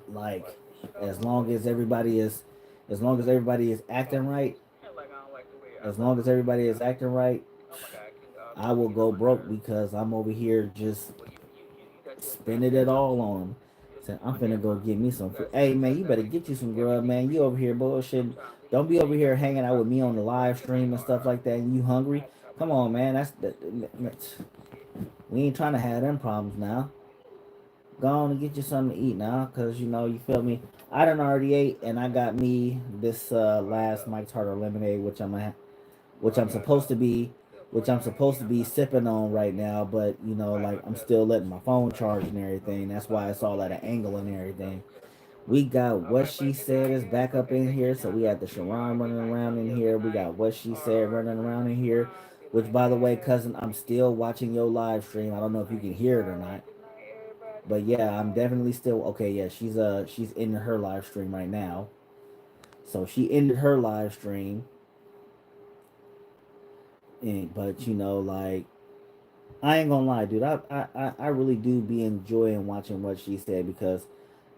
like, Wipe this shit off as my long face. as everybody is as long as everybody is acting right, And like I don't like the way I as look long as on here, everybody is y'all. acting right, Oh my god, can all I people will get on go my broke nerves. because I'm over here just Well, you got your spending Snapchat, it don't all you? on them. Just So use I'm my finna go inbox. get me You some food. got Hey man, Snapchat, you that better way get you you some can grub, be man. You free. over here bullshitting. Sometimes it Don't be be over things I here want to hanging out talk with to me you on the before live you get that stream and hard stuff on. like that. And you hungry? I had to talk Come my on, shit man. out. Shit. We ain't trying to have them problems now. Go on and get you something to eat now, cause you feel me. I done already ate, and I got me this Before I last go. Mike's Harder lemonade, Before I gotta go. Still which pouring I'm out here. supposed to I'm be trying to figure out sipping what on you gonna right get. now. But Invite like my I'm cousin still so letting she my can phone start charge getting and to know everything. me That's why live it's so all we at an can get to angle know and each other everything. because she didn't We really. got All what right, she buddy. Good said is night. back up Okay, in thank you, here. So we Shonda. got the You all right? Sharon Good running night, around in Tanya. here. Good We night. got what she said RR. running Good night, around in Miss here. Sharon. Good Which, night, by the way, Naz. cousin, I'm still watching your live stream. I don't know Good if you night, can hear it or Charlotte. not. Good night, everybody. But Good yeah, I'm night. definitely still okay. Yeah, she's in her live stream right now. So she ended her live stream, but like I ain't gonna lie, dude. I really do be enjoying watching what she said because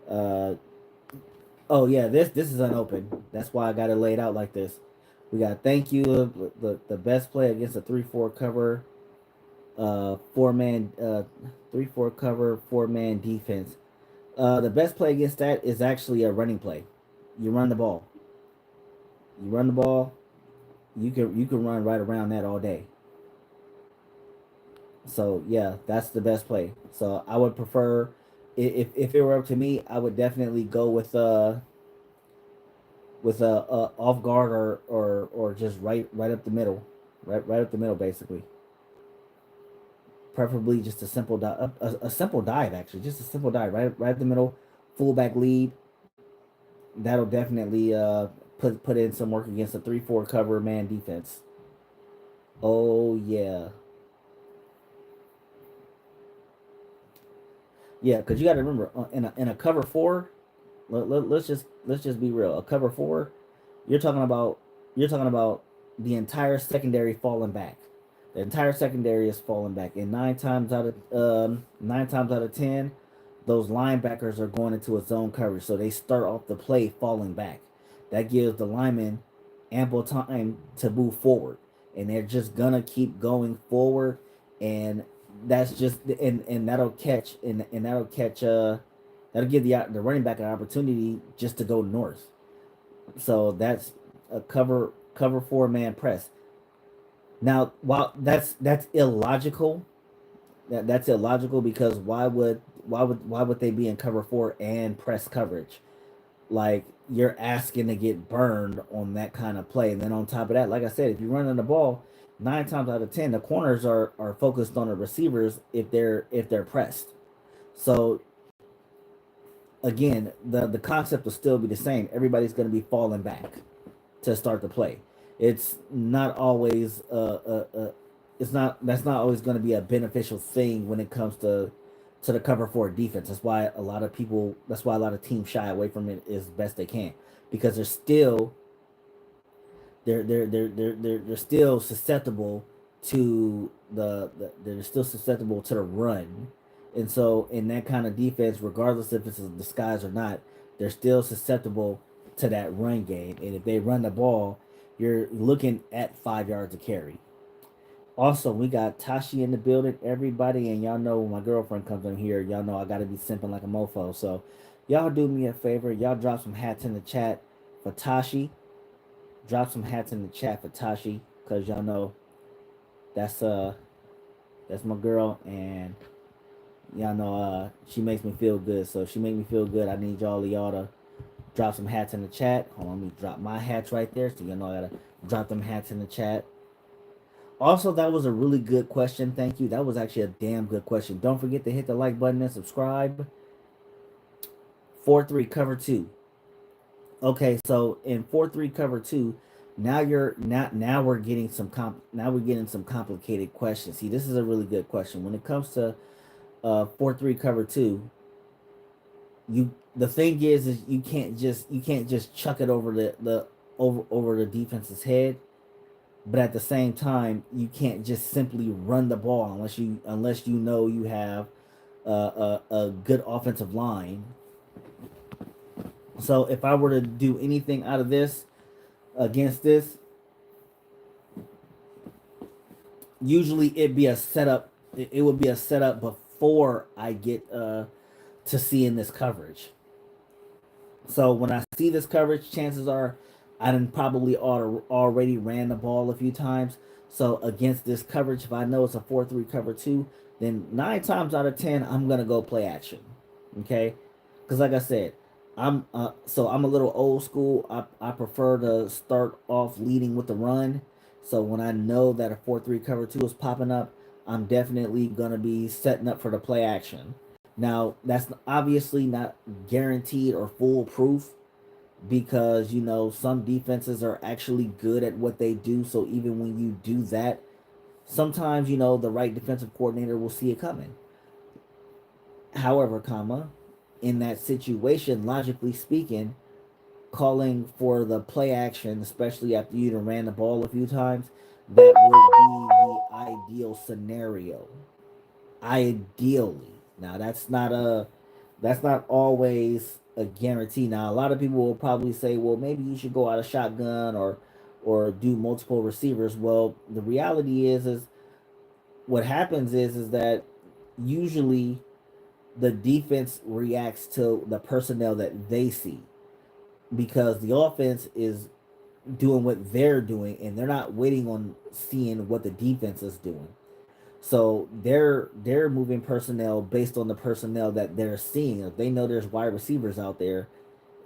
uh oh yeah, this is unopened. That's why I got it laid out like this. We got thank you the best play against a 3-4 cover 3-4 cover 4-man defense. The best play against that is actually a running play. You run the ball. You run the ball. You can run right around that all day. So yeah, that's the best play. So I would prefer if it were up to me, I would definitely go with a off guard or just right up the middle, right up the middle basically. Preferably just a simple dive actually, just a simple dive right up the middle, fullback lead. That'll definitely put in some work against a 3-4 cover man defense. Oh yeah, yeah. Because you got to remember in a cover four, let's just be real. A cover four, you're talking about you're talking about the entire secondary falling back. The entire secondary is falling back, and nine times out of 10, those linebackers are going into a zone coverage, so they start off the play falling back. That gives the linemen ample time to move forward, and they're just gonna keep going forward, and that's just and that'll catch that'll give the running back an opportunity just to go north. So that's a cover 4-man press. Now, while that's illogical, that's illogical because why would they be in cover 4 and press coverage? Like you're asking to get burned on that kind of play, and then on top of that, like I said, if you're running the ball, 9 times out of 10, the corners are focused on the receivers if they're pressed. So again, the concept will still be the same. Everybody's going to be falling back to start the play. It's not always that's not always going to be a beneficial thing when it comes to the cover 4 defense. That's why a lot of teams shy away from it as best they can because they're still susceptible to they're still susceptible to the run And so in that kind of defense, regardless if it's a disguise or not, they're still susceptible to that run game. And if they run the ball, you're looking at 5 yards of carry. Also, we got Tashi in the building, everybody, and y'all know when my girlfriend comes in here, y'all know I gotta be simping like a mofo. So, y'all do me a favor, y'all drop some hats in the chat for Tashi. Drop some hats in the chat for Tashi, cause y'all know that's uh that's my girl, and y'all know she makes me feel good. So if she make me feel good, I need y'all to drop some hats in the chat. Hold on, let me drop my hats right there, so you know I gotta drop them hats in the chat. Also, that was a really good question. Thank you. That was actually a damn good question. Don't forget to hit the like button and subscribe. 4-3 cover two. Okay, so in 4-3 cover two, now we're getting some complicated questions. See, this is a really good question. When it comes to 4-3 cover two, the thing is you can't just chuck it over over the defense's head. But at the same time, you can't just simply run the ball unless you know you have a good offensive line. So if I were to do anything out of this against this, usually it'd be a setup. It would be a setup before I get to seeing this coverage. So when I see this coverage, chances are I done probably already ran the ball a few times. So against this coverage, if I know it's a 4-3 cover two, then 9 times out of 10 I'm gonna go play action. Okay, because like I said, I'm a little old school. I prefer to start off leading with the run. So when I know that a 4-3 cover two is popping up, I'm definitely gonna be setting up for the play action. Now, that's obviously not guaranteed or foolproof because, some defenses are actually good at what they do. So even when you do that, sometimes, the right defensive coordinator will see it coming. However, in that situation, logically speaking, calling for the play action, especially after you done ran the ball a few times, that would be the ideal scenario. Ideally. Now that's not always a guarantee. Now a lot of people will probably say, well, maybe you should go out of shotgun or do multiple receivers. Well, the reality is what happens is that usually the defense reacts to the personnel that they see because the offense is doing what they're doing and they're not waiting on seeing what the defense is doing. So they're moving personnel based on the personnel that they're seeing. If they know there's wide receivers out there,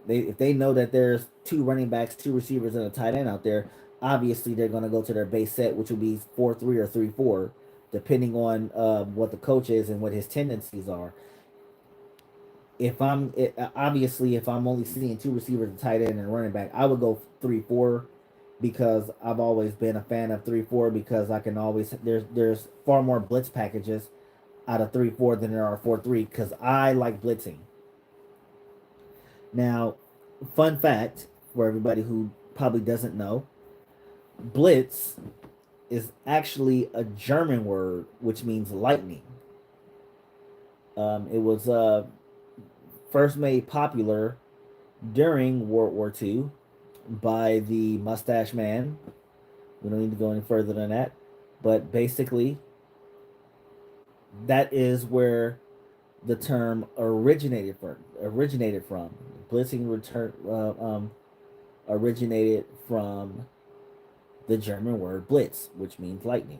if they know that there's two running backs, two receivers, and a tight end out there, obviously they're going to go to their base set, which will be 4-3 or 3-4, depending on what the coach is and what his tendencies are. Obviously if I'm only seeing two receivers, a tight end, and a running back, I would go 3-4 because I've always been a fan of 3-4 because I can always there's far more blitz packages out of 3-4 than there are 4-3 because I like blitzing. Now, fun fact for everybody who probably doesn't know, blitz is actually a German word which means lightning. It was first made popular during World War II by the Mustache Man. We don't need to go any further than that. But basically, that is where the term originated from. Blitzing originated from the German word blitz, which means lightning.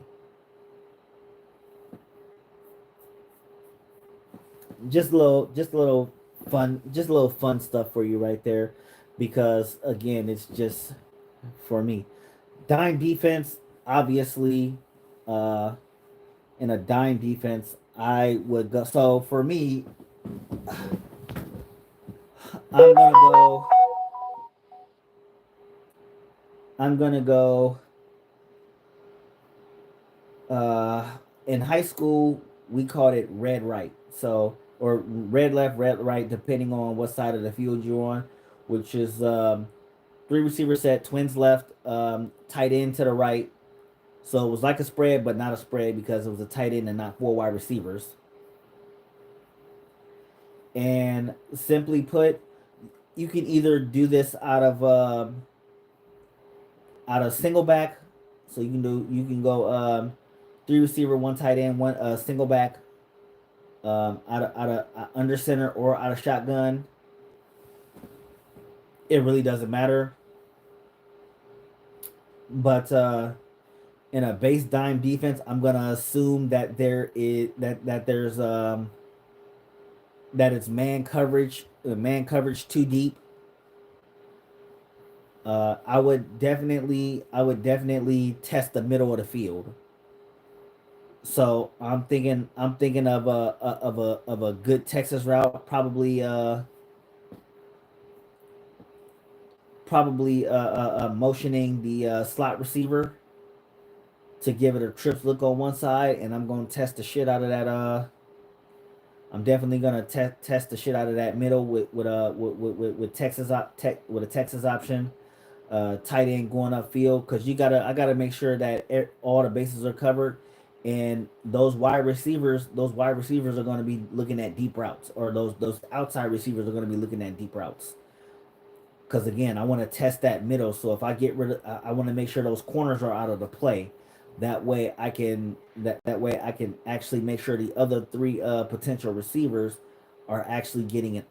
Just a little fun stuff for you right there, because again, it's just for me. Dime defense, obviously, uh, in a dime defense, I would go. So for me, I'm gonna go. I'm gonna go. Uh, in high school, we called it red right. So or red left, red right, depending on what side of the field you're on, which is three receiver set, twins left, tight end to the right. So it was like a spread, but not a spread because it was a tight end and not four wide receivers. And simply put, you can either do this out of single back, so you can go three receiver, one tight end, one single back, out of under center or out of shotgun. It really doesn't matter. But in a base dime defense, I'm gonna assume that there's that it's man coverage too deep. I would definitely test the middle of the field. So I'm thinking of a good Texas route, probably motioning the slot receiver to give it a trips look on one side, and I'm gonna test the shit out of that. I'm definitely gonna test the shit out of that middle with with a Texas option, tight end going upfield, because I gotta make sure that all the bases are covered, and those wide receivers are gonna be looking at deep routes, or those outside receivers are gonna be looking at deep routes. Because again, I want to test that middle. So if I get rid of, I want to make sure those corners are out of the play. That way I can actually make sure the other three potential receivers are actually getting an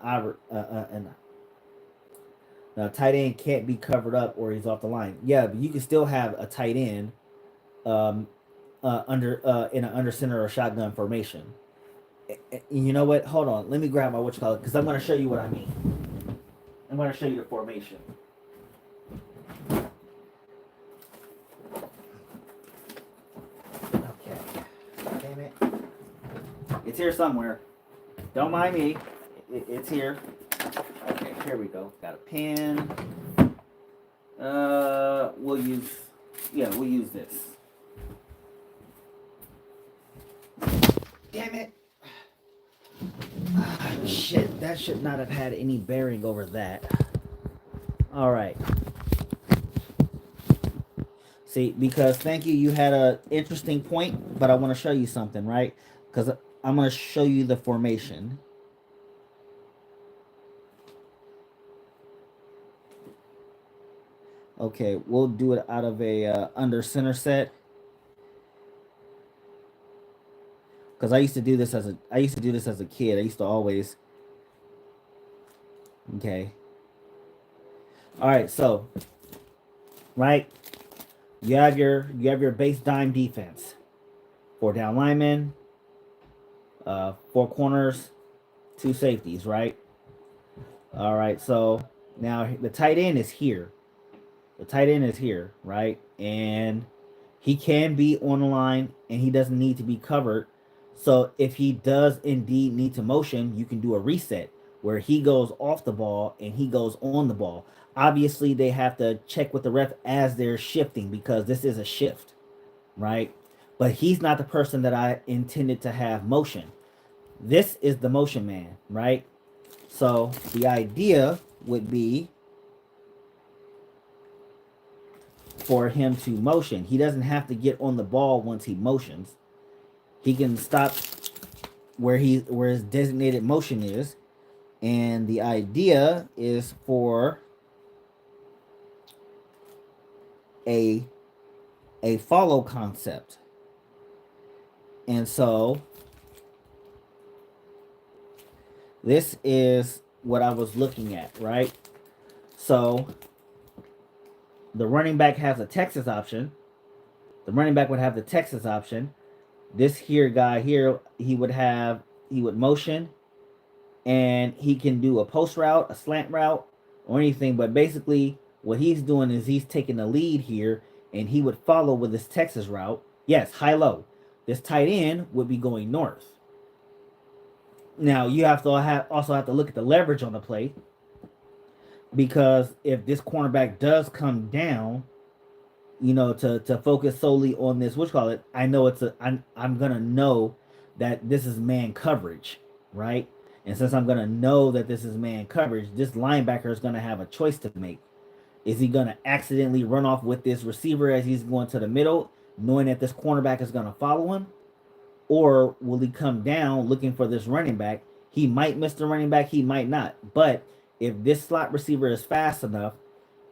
now tight end can't be covered up or he's off the line. Yeah, but you can still have a tight end um, under in an under center or shotgun formation. You know what? Hold on. Let me grab my whatchamacallit, because I'm going to show you what I mean. I'm going to show you the formation. Okay. Damn it. It's here somewhere. Don't mind me. It's here. Okay, here we go. Got a pen. We'll use this. Damn it. Shit, that should not have had any bearing over that. All right. See, because thank you, you had a interesting point, but I want to show you something, right? Because I'm going to show you the formation. Okay, we'll do it out of a under center set. Because I used to do this as a kid. I used to always. Okay. All right, so right, you have your base dime defense. 4 down linemen, 4 corners, 2 safeties, right? All right, so now the tight end is here. The tight end is here, right? And he can be on the line and he doesn't need to be covered. So if he does indeed need to motion, you can do a reset where he goes off the ball and he goes on the ball. Obviously, they have to check with the ref as they're shifting, because this is a shift, right? But he's not the person that I intended to have motion. This is the motion man, right? So the idea would be for him to motion. He doesn't have to get on the ball once he motions. He can stop where his designated motion is, and the idea is for a follow concept. And so this is what I was looking at, right? So the running back has a Texas option. The running back would have the Texas option. This here guy here, he would motion, and he can do a post route, a slant route, or anything. But basically, what he's doing is he's taking the lead here, and he would follow with his Texas route. Yes, high low. This tight end would be going north. Now you also have to look at the leverage on the play, because if this cornerback does come down, to focus solely on this, I know I'm gonna know that this is man coverage, right? And since I'm gonna know that this is man coverage, this linebacker is gonna have a choice to make. Is he gonna accidentally run off with this receiver as he's going to the middle, knowing that this cornerback is gonna follow him? Or will he come down looking for this running back? He might miss the running back, he might not. But if this slot receiver is fast enough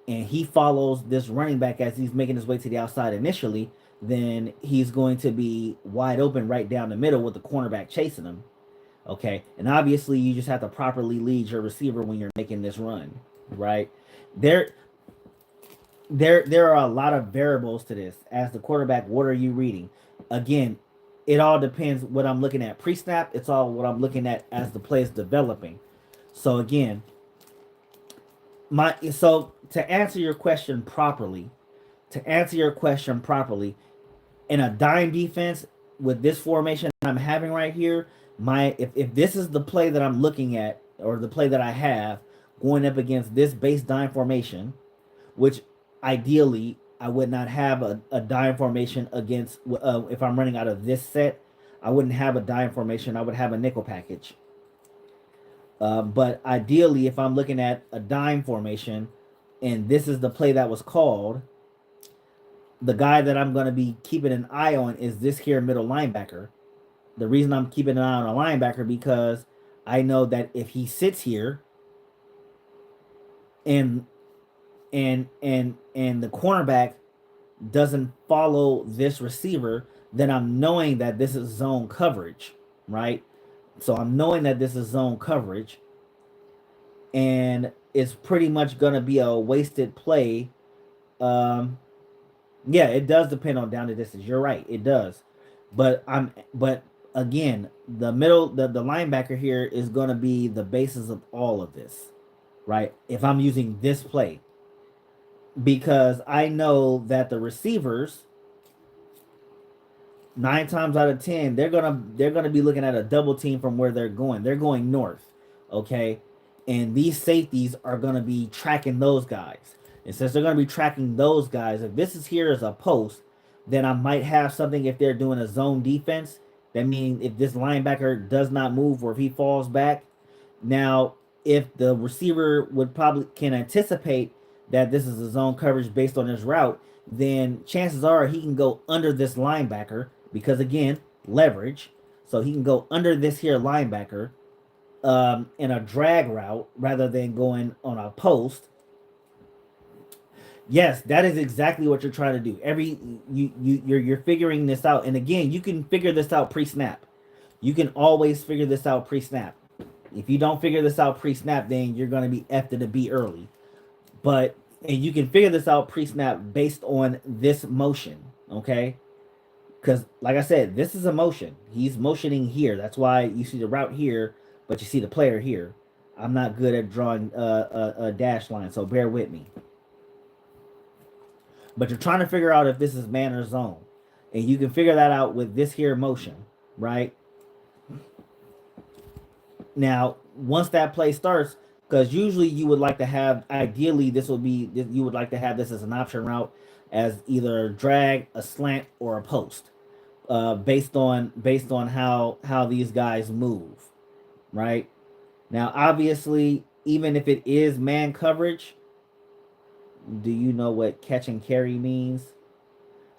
and he follows this running back as he's making his way to the outside initially, then he's going to be wide open right down the middle with the cornerback chasing him. Okay. And obviously you just have to properly lead your receiver when you're making this run, right? There there are a lot of variables to this. As the quarterback, what are you reading? Again, it all depends what I'm looking at pre-snap. It's all what I'm looking at as the play is developing. So again, to answer your question properly, in a dime defense with this formation I'm having right here, if this is the play that I'm looking at or the play that I have going up against this base dime formation, which ideally I would not have a dime formation against. If I'm running out of this set, I wouldn't have a dime formation. I would have a nickel package. But ideally, if I'm looking at a dime formation, and this is the play that was called, the guy that I'm going to be keeping an eye on is this here middle linebacker. The reason I'm keeping an eye on a linebacker because I know that if he sits here and the cornerback doesn't follow this receiver, then I'm knowing that this is zone coverage, right? So I'm knowing that this is zone coverage, and it's pretty much gonna be a wasted play. Yeah, it does depend on down the distance. You're right, it does. But again, the linebacker here is gonna be the basis of all of this, right? If I'm using this play, because I know that the receivers 9 times out of 10 they're gonna be looking at a double team from where they're going. They're going north, okay, and these safeties are gonna be tracking those guys. And since they're gonna be tracking those guys, if this is here as a post, then I might have something if they're doing a zone defense. That means if this linebacker does not move or if he falls back, now if the receiver would probably can anticipate that this is a zone coverage based on his route, then chances are he can go under this linebacker because again, leverage. So he can go under this here linebacker in a drag route rather than going on a post. Yes, that is exactly what you're trying to do. You're figuring this out, and again, you can figure this out pre-snap. You can always figure this out pre-snap. If you don't figure this out pre-snap, then you're going to be F to the B early. But and you can figure this out pre-snap based on this motion, okay? Because like I said, this is a motion. He's motioning here. That's why you see the route here, but you see the player here. I'm not good at drawing a dash line, so bear with me. But you're trying to figure out if this is man or zone, and you can figure that out with this here motion, right? Now, once that play starts, because usually you would like to have, ideally, you would like to have this as an option route, as either a drag, a slant, or a post, based on how these guys move, right? Now, obviously, even if it is man coverage, do you know what catch and carry means?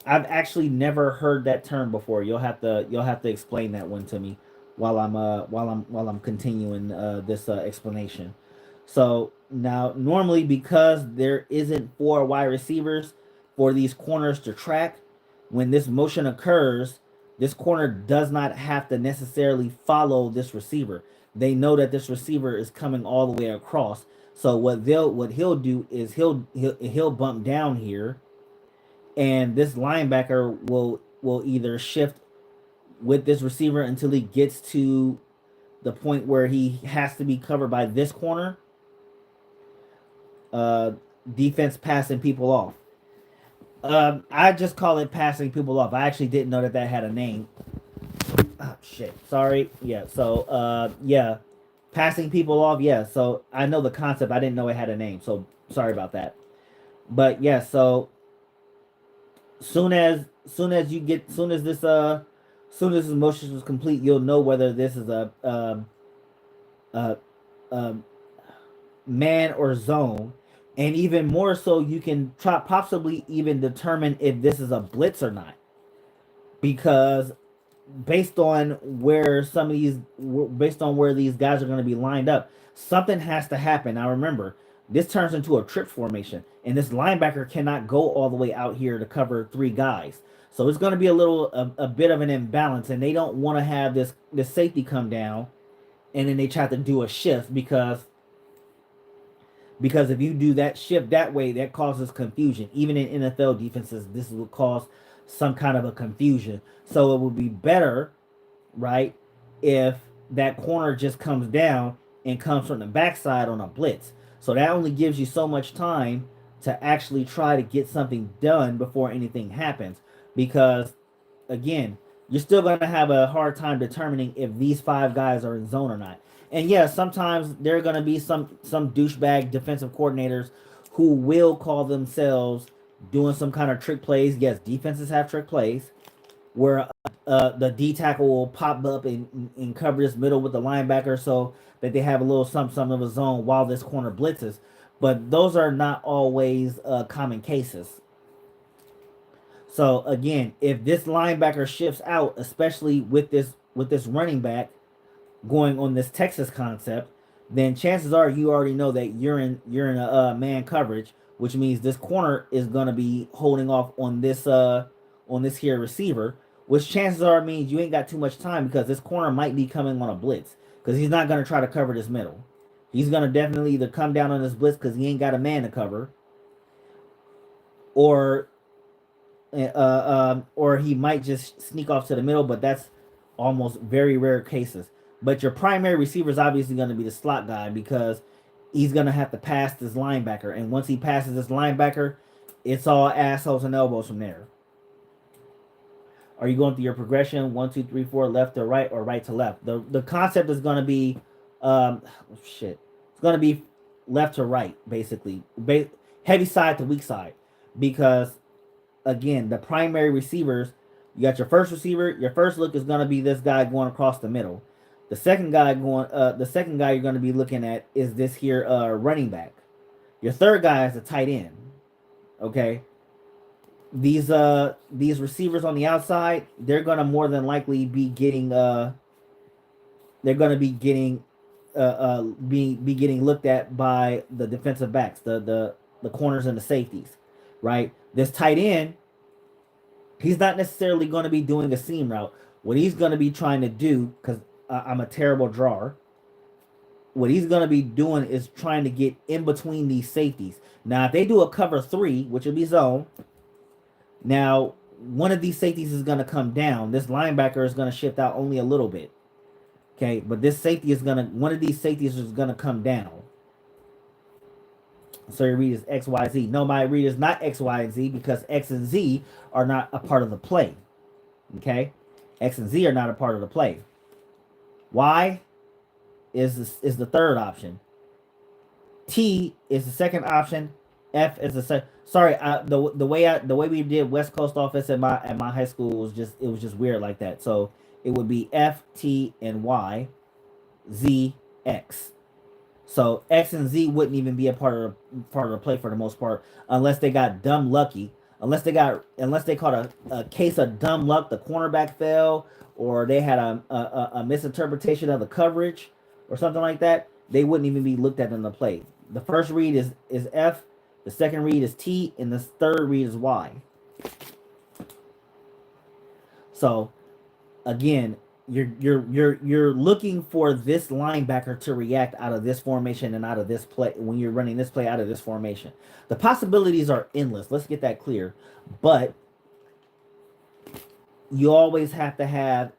I've actually never heard that term before. You'll have to explain that one to me while I'm continuing this explanation. So now normally because there isn't 4 wide receivers for these corners to track, when this motion occurs, this corner does not have to necessarily follow this receiver. They know that this receiver is coming all the way across. So what he'll do is he'll bump down here, and this linebacker will either shift with this receiver until he gets to the point where he has to be covered by this corner. Defense passing people off. I just call it passing people off. I actually didn't know that had a name. Oh shit. Sorry. Yeah. So yeah. Passing people off, yeah. So I know the concept. I didn't know it had a name. So sorry about that. But yeah, so soon as this motion is complete, you'll know whether this is a man or zone, and even more so, you can possibly even determine if this is a blitz or not, because based on where some of these, based on where these guys are going to be lined up, something has to happen. Now remember, this turns into a trip formation, and this linebacker cannot go all the way out here to cover three guys. So it's going to be a bit of an imbalance, and they don't want to have this safety come down, and then they try to do a shift because if you do that shift that way, that causes confusion. Even in NFL defenses, this will cause some kind of a confusion. So it would be better, right, if that corner just comes down and comes from the backside on a blitz. So that only gives you so much time to actually try to get something done before anything happens. Because again, you're still going to have a hard time determining if these five guys are in zone or not. And yeah, sometimes there are going to be some douchebag defensive coordinators who will call themselves doing some kind of trick plays. Yes, defenses have trick plays where the D tackle will pop up and cover this middle with the linebacker so that they have a little some of a zone while this corner blitzes. But those are not always common cases. So again, if this linebacker shifts out, especially with this running back going on this Texas concept, then chances are you already know that you're in a man coverage, which means this corner is gonna be holding off on this here receiver, which chances are means you ain't got too much time because this corner might be coming on a blitz because he's not gonna try to cover this middle. He's gonna definitely either come down on this blitz because he ain't got a man to cover, or or he might just sneak off to the middle, but that's almost very rare cases. But your primary receiver is obviously going to be the slot guy because he's going to have to pass this linebacker, and once he passes this linebacker, it's all assholes and elbows from there. Are you going through your progression 1, 2, 3, 4, left to right or right to left? The concept is going to be, shit, it's going to be left to right basically, heavy side to weak side, because again, the primary receivers, you got your first receiver. Your first look is gonna be this guy going across the middle. The second guy you're gonna be looking at is this here running back. Your third guy is a tight end. Okay, these receivers on the outside, they're gonna more than likely be getting they're gonna be getting be getting looked at by the defensive backs, the corners and the safeties, right? This tight end, he's not necessarily going to be doing a seam route. What he's going to be trying to do, because I'm a terrible drawer, what he's going to be doing is trying to get in between these safeties. Now, if they do a cover three, which will be zone, now one of these safeties is going to come down. This linebacker is going to shift out only a little bit. Okay, but this safety is going to, one of these safeties is going to come down. So your read is X, Y, Z. No, my read is not X, Y, and Z because X and Z are not a part of the play. Okay? X and Z are not a part of the play. Y is the third option. T is the second option. F is the second. Sorry, the way we did West Coast office at my high school was just weird like that. So it would be F, T, and Y, Z, X. So X and Z wouldn't even be a part of the play for the most part, unless they got dumb lucky. Unless they caught a case of dumb luck, the cornerback fell, or they had a misinterpretation of the coverage, or something like that. They wouldn't even be looked at in the play. The first read is F, the second read is T, and the third read is Y. So again, you're looking for this linebacker to react out of this formation and out of this play when you're running this play out of this formation. The possibilities are endless. Let's get that clear. But you always have to have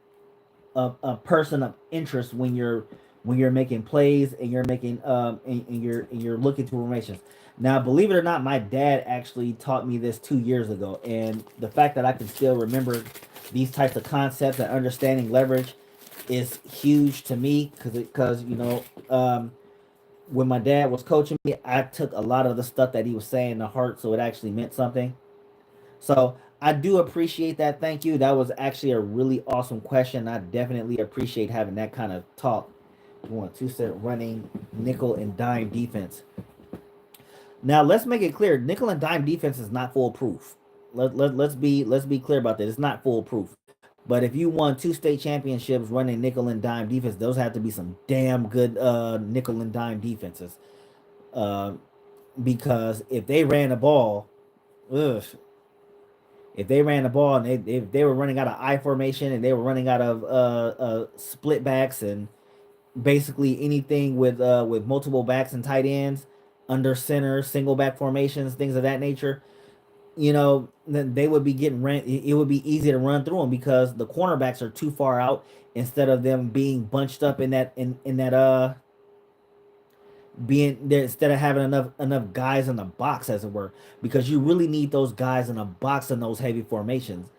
a person of interest when you're making plays and you're making and you're looking to formations. Now, believe it or not, my dad actually taught me this 2 years ago, and the fact that I can still remember these types of concepts and understanding leverage is huge to me because when my dad was coaching me, I took a lot of the stuff that he was saying to heart, so it actually meant something. So I do appreciate that. Thank you. That was actually a really awesome question. I definitely appreciate having that kind of talk. You want two-set running nickel and dime defense. Now let's make it clear: nickel and dime defense is not foolproof. Let's be clear about that. It's not foolproof. But if you won 2 state championships running nickel and dime defense, those have to be some damn good nickel and dime defenses. Uh, because if they ran the ball, ugh, if they ran the ball and if they were running out of I formation and they were running out of split backs and basically anything with multiple backs and tight ends under center, single back formations, things of that nature, then they would be getting ran. It would be easy to run through them because the cornerbacks are too far out instead of them being bunched up in that being there instead of having enough guys in the box as it were, because you really need those guys in a box in those heavy formations.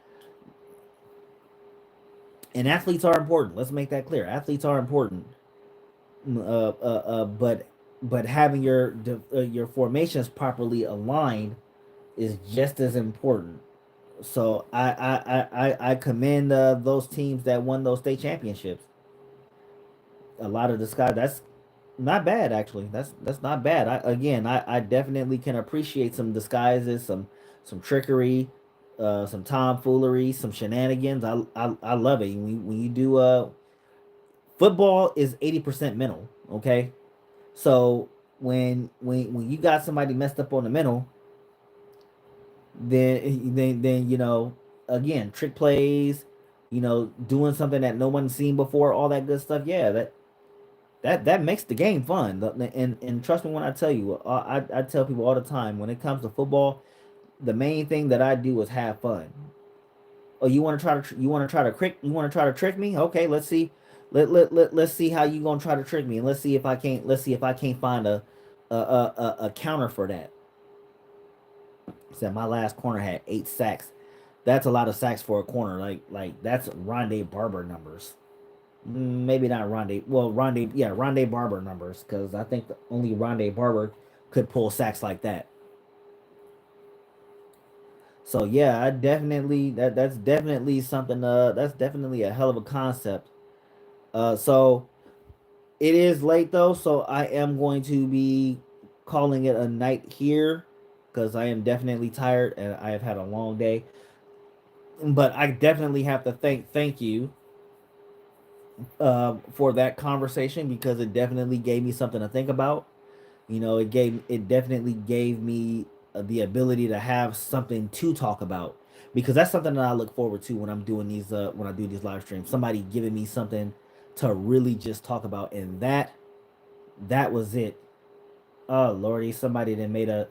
And athletes are important. Let's make that clear. Athletes are important. But having your formations properly aligned is just as important. So I commend those teams that won those state championships. A lot of disguise. That's not bad actually. That's not bad. I definitely can appreciate some disguises, some trickery, some tomfoolery, some shenanigans. I love it when you do football is 80% mental. Okay, so when you got somebody messed up on the mental, then again, trick plays, doing something that no one's seen before, all that good stuff. Yeah, that makes the game fun. And trust me when I tell you, I tell people all the time when it comes to football, the main thing that I do is have fun. Oh, you want to try to trick me? Okay, let's see. Let's see how you gonna try to trick me, and let's see if I can't find a counter for that. Said my last corner had 8 sacks. That's a lot of sacks for a corner. Like that's Rondé Barber numbers. Maybe not Rondé. Well, Rondé Barber numbers, because I think only Rondé Barber could pull sacks like that. So yeah, I definitely that's definitely something. That's definitely a hell of a concept. So it is late though, so I am going to be calling it a night here because I am definitely tired and I have had a long day. But I definitely have to thank you for that conversation because it definitely gave me something to think about. It definitely gave me the ability to have something to talk about, because that's something that I look forward to when I'm doing these when I do these live streams. Somebody giving me something to really just talk about, and that was it. Oh lordy, somebody that made a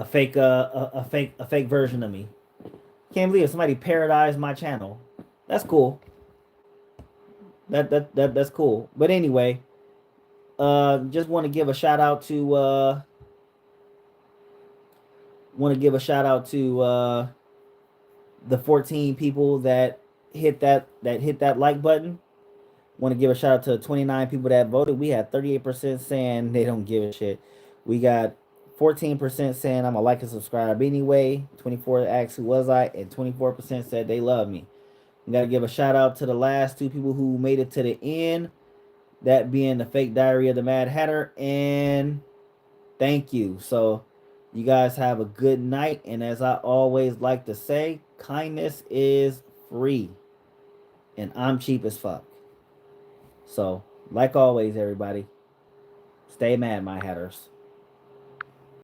fake a fake version of me. Can't believe it. Somebody parodized my channel. That's cool. That's cool. But anyway, just want to give a shout out to the 14 people that hit that like button. Want to give a shout out to the 29 people that voted. We had 38% saying they don't give a shit. We got 14% saying I'm gonna like and subscribe anyway. 24 asked who was I, and 24% said they love me. We gotta give a shout out to the last 2 people who made it to the end. That being the fake diary of the Mad Hatter, and thank you. So you guys have a good night, and as I always like to say, kindness is free, and I'm cheap as fuck. So, like always, everybody, stay mad, my hatters.